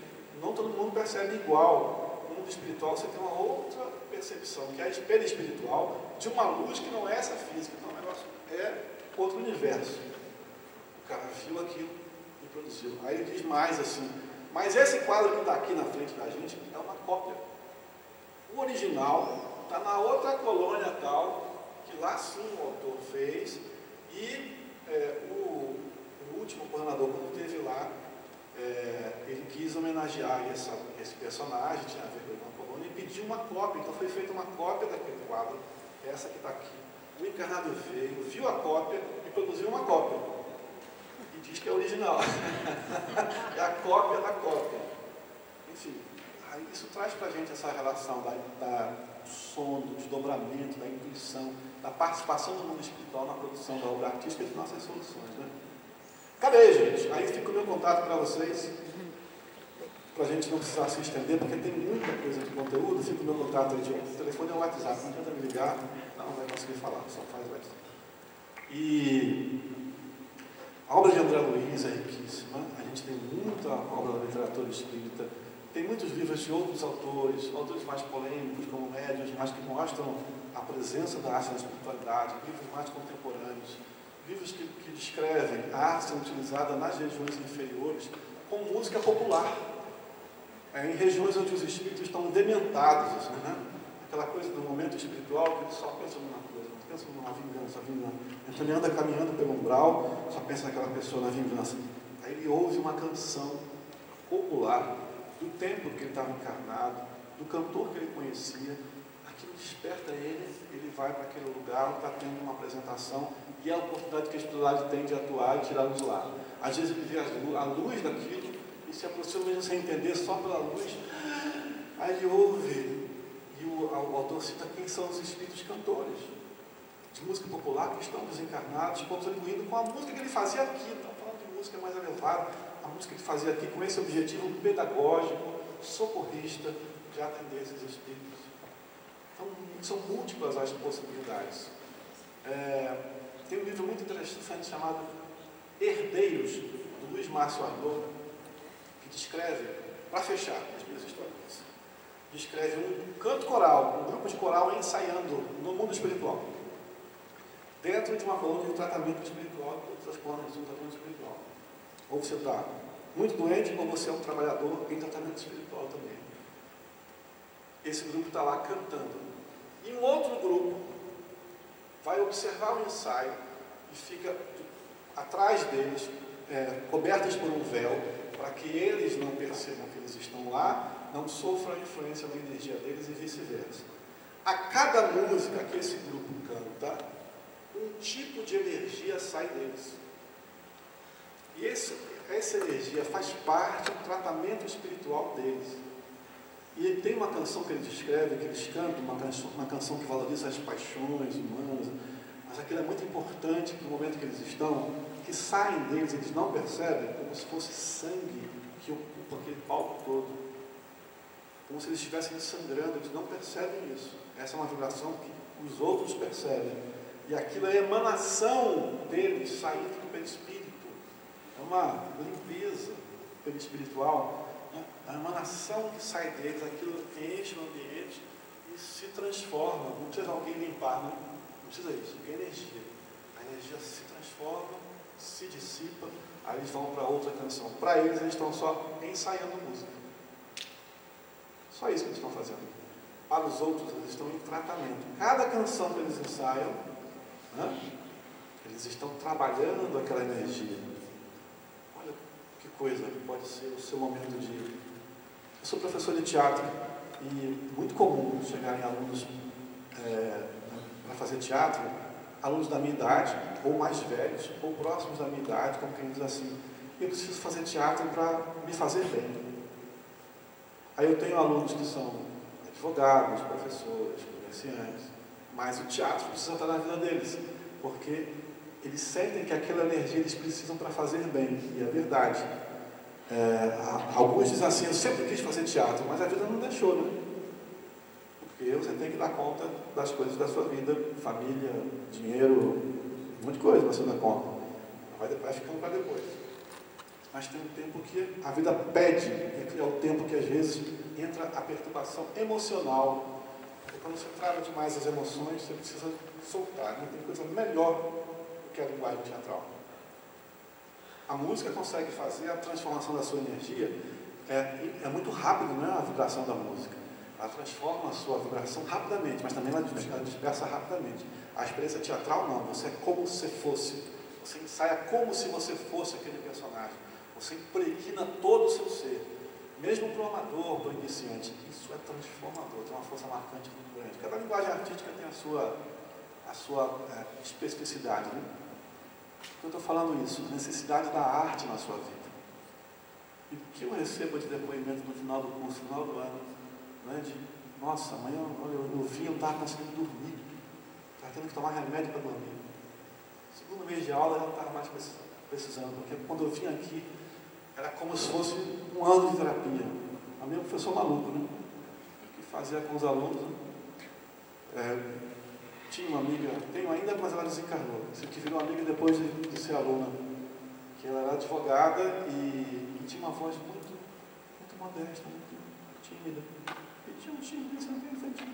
Não todo mundo percebe igual. No mundo espiritual, você tem uma outra percepção, que é a perispiritual, de uma luz que não é essa física. Então, o negócio é outro universo. O cara viu aquilo e produziu. Aí ele diz mais assim, mas esse quadro que está aqui na frente da gente é uma cópia. O original está na outra colônia tal, que lá sim o autor fez, e o último coordenador, quando esteve lá, ele quis homenagear esse personagem, tinha a ver com uma colônia, e pediu uma cópia. Então foi feita uma cópia daquele quadro, essa que está aqui. O encarnado veio, viu a cópia e produziu uma cópia. E diz que é original. É a cópia da cópia. Enfim, aí isso traz para a gente essa relação do sono, do desdobramento, da intuição, da participação do mundo espiritual na produção da obra artística e de nossas soluções, né? Cadê, gente? Aí fica o meu contato para vocês, para a gente não precisar se estender, porque tem muita coisa de conteúdo. Fica o meu contato aí, o telefone é o WhatsApp, não tenta me ligar, não vai conseguir falar, só faz o WhatsApp. E a obra de André Luiz é riquíssima, a gente tem muita obra da literatura espírita, tem muitos livros de outros autores mais polêmicos, como médiuns, mas que mostram a presença da arte na espiritualidade, livros mais contemporâneos, livros que descrevem a arte sendo utilizada nas regiões inferiores com música popular, em regiões onde os espíritos estão dementados, né? Aquela coisa do momento espiritual que eles só pensam numa coisa, não pensam numa vingança. Então ele anda caminhando pelo umbral, só pensa naquela pessoa, na vingança. Aí ele ouve uma canção popular do tempo que ele estava encarnado, do cantor que ele conhecia. Aquilo desperta ele vai para aquele lugar, está tendo uma apresentação, e é a oportunidade que a espiritualidade tem de atuar e tirá-lo de lá. Às vezes ele vê a luz daquilo e se aproxima mesmo sem entender, só pela luz. Aí ele ouve, e o autor cita quem são os espíritos cantores de música popular que estão desencarnados, contribuindo com a música que ele fazia aqui. Estamos falando de música mais elevada, a música que ele fazia aqui com esse objetivo pedagógico, socorrista, de atender esses espíritos. Então, são múltiplas as possibilidades. Tem um livro muito interessante chamado Herdeiros, do Luiz Márcio Arnaud, que descreve, para fechar as minhas histórias, descreve um canto coral, um grupo de coral ensaiando no mundo espiritual, dentro de uma colônia de tratamento espiritual, todas as colônias de um tratamento espiritual. Ou você está muito doente, ou você é um trabalhador em tratamento espiritual também. Esse grupo está lá cantando. E um outro grupo vai observar o ensaio e fica atrás deles, cobertos por um véu, para que eles não percebam que eles estão lá, não sofram a influência da energia deles e vice-versa. A cada música que esse grupo canta, um tipo de energia sai deles. E essa energia faz parte do tratamento espiritual deles. E tem uma canção que eles escrevem, que eles cantam, uma canção que valoriza as paixões humanas, mas aquilo é muito importante para o momento que eles estão, que saem deles, eles não percebem, como se fosse sangue que ocupa aquele palco todo. Como se eles estivessem sangrando, eles não percebem isso. Essa é uma vibração que os outros percebem. E aquilo é a emanação deles saindo do perispírito. É uma limpeza perispiritual. A emanação que sai deles, aquilo enche o ambiente e se transforma. Não precisa alguém limpar, não precisa isso, porque é energia. A energia se transforma, se dissipa, aí eles vão para outra canção. Para eles estão só ensaiando música. Só isso que eles estão fazendo. Para os outros, eles estão em tratamento. Cada canção que eles ensaiam, eles estão trabalhando aquela energia. Olha que coisa que pode ser o seu momento de... Eu sou professor de teatro e muito comum chegarem alunos para fazer teatro, alunos da minha idade, ou mais velhos, ou próximos da minha idade, como quem diz assim, eu preciso fazer teatro para me fazer bem. Aí eu tenho alunos que são advogados, professores, comerciantes, mas o teatro precisa estar na vida deles, porque eles sentem que aquela energia eles precisam para fazer bem, e é verdade. Alguns dizem assim, eu sempre quis fazer teatro, mas a vida não deixou, né? Porque você tem que dar conta das coisas da sua vida, família, dinheiro, um monte de coisa você dá conta. Vai ficando para depois. Mas tem um tempo que a vida pede, é o tempo que às vezes entra a perturbação emocional. Porque quando você trava demais as emoções, você precisa soltar. Não tem coisa melhor do que a linguagem teatral. A música consegue fazer a transformação da sua energia, é muito rápido, não é a vibração da música. Ela transforma a sua vibração rapidamente, mas também ela dispersa rapidamente. A experiência teatral não, você é como se fosse. Você ensaia como se você fosse aquele personagem. Você impregna todo o seu ser. Mesmo para o amador, para o iniciante, isso é transformador, tem uma força marcante muito grande. Cada linguagem artística tem a sua especificidade, né? Eu estou falando isso, a necessidade da arte na sua vida. E o que eu recebo de depoimento no final do curso, no final do ano, né, de, nossa, amanhã eu vim, eu não estava conseguindo dormir, estava tendo que tomar remédio para dormir. Segundo mês de aula eu não estava mais precisando, porque quando eu vim aqui, era como se fosse um ano de terapia. A minha professor maluco, né? Que fazia com os alunos. Tinha uma amiga, tenho ainda, mas ela desencarnou. Que virou amiga depois de ser aluna. Que ela era advogada e tinha uma voz muito modesta, muito tímida. E tinha um timidez bem infantil.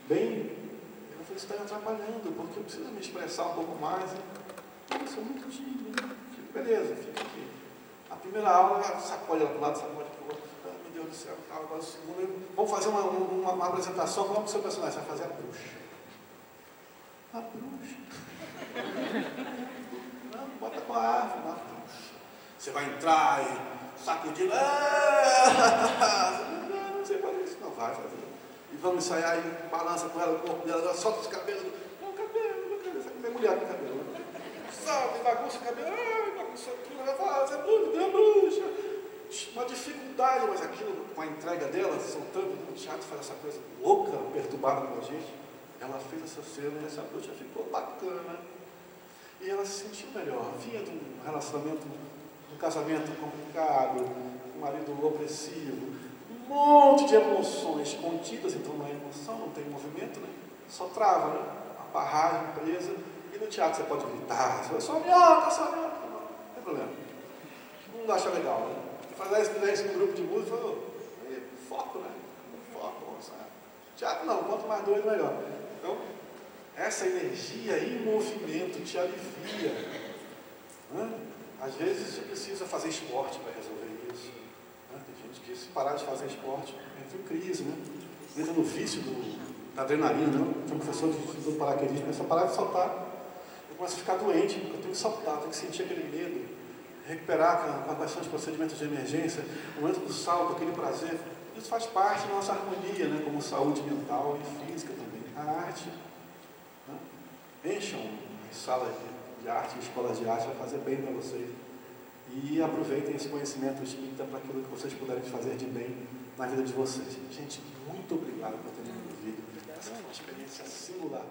Eu falei, você está me atrapalhando, porque eu preciso me expressar um pouco mais. Eu sou muito tímida. Beleza, fica aqui. A primeira aula, ela sacode ela para o lado, sacode para o outro. Meu Deus do céu, agora o segundo. Vamos fazer uma apresentação, qual é o seu personagem? Você vai fazer a bruxa. A bruxa. Não, bota com a harpa, a bruxa. Você vai entrar e sacudir. Não sei fazer isso, não vai fazer. E vamos ensaiar e balança com ela, o corpo dela, solta os cabelos. Não, cabelo, sabe, mulher com cabelo. Salve, bagunça o cabelo, bagunça tudo, vai fazer tudo, deu bruxa. Uma dificuldade, mas aquilo, com a entrega dela, soltando no teatro, faz essa coisa louca, perturbada com a gente. Ela fez essa cena e essa bruxa ficou bacana. E ela se sentiu melhor. Vinha de um relacionamento, um casamento complicado, um marido opressivo, um monte de emoções contidas, então não é emoção, não tem movimento, né? Só trava, né? A barragem presa. E no teatro você pode gritar, você vai só olhar, não tem problema. Todo mundo acha legal, né? Fazer isso no grupo de música, foco, né? Foco, sabe? Teatro não, quanto mais doido, melhor. Então, essa energia em movimento te alivia. Né? Às vezes você precisa fazer esporte para resolver isso. Né? Tem gente que, se parar de fazer esporte, entra em crise, né? Entra no vício da adrenalina. Né? Tem um professor do paraquedismo, começa a parar de saltar. Eu começo a ficar doente, porque eu tenho que saltar, tenho que sentir aquele medo, recuperar com a questão de procedimentos de emergência, o momento do salto, aquele prazer. Isso faz parte da nossa harmonia, né? Como saúde mental e física também. A arte, né? Encham as salas de arte, escolas de arte, vai fazer bem para vocês. E aproveitem esse conhecimento espírita para aquilo que vocês puderem fazer de bem na vida de vocês. Gente, muito obrigado por terem me ouvido. Essa foi uma experiência singular.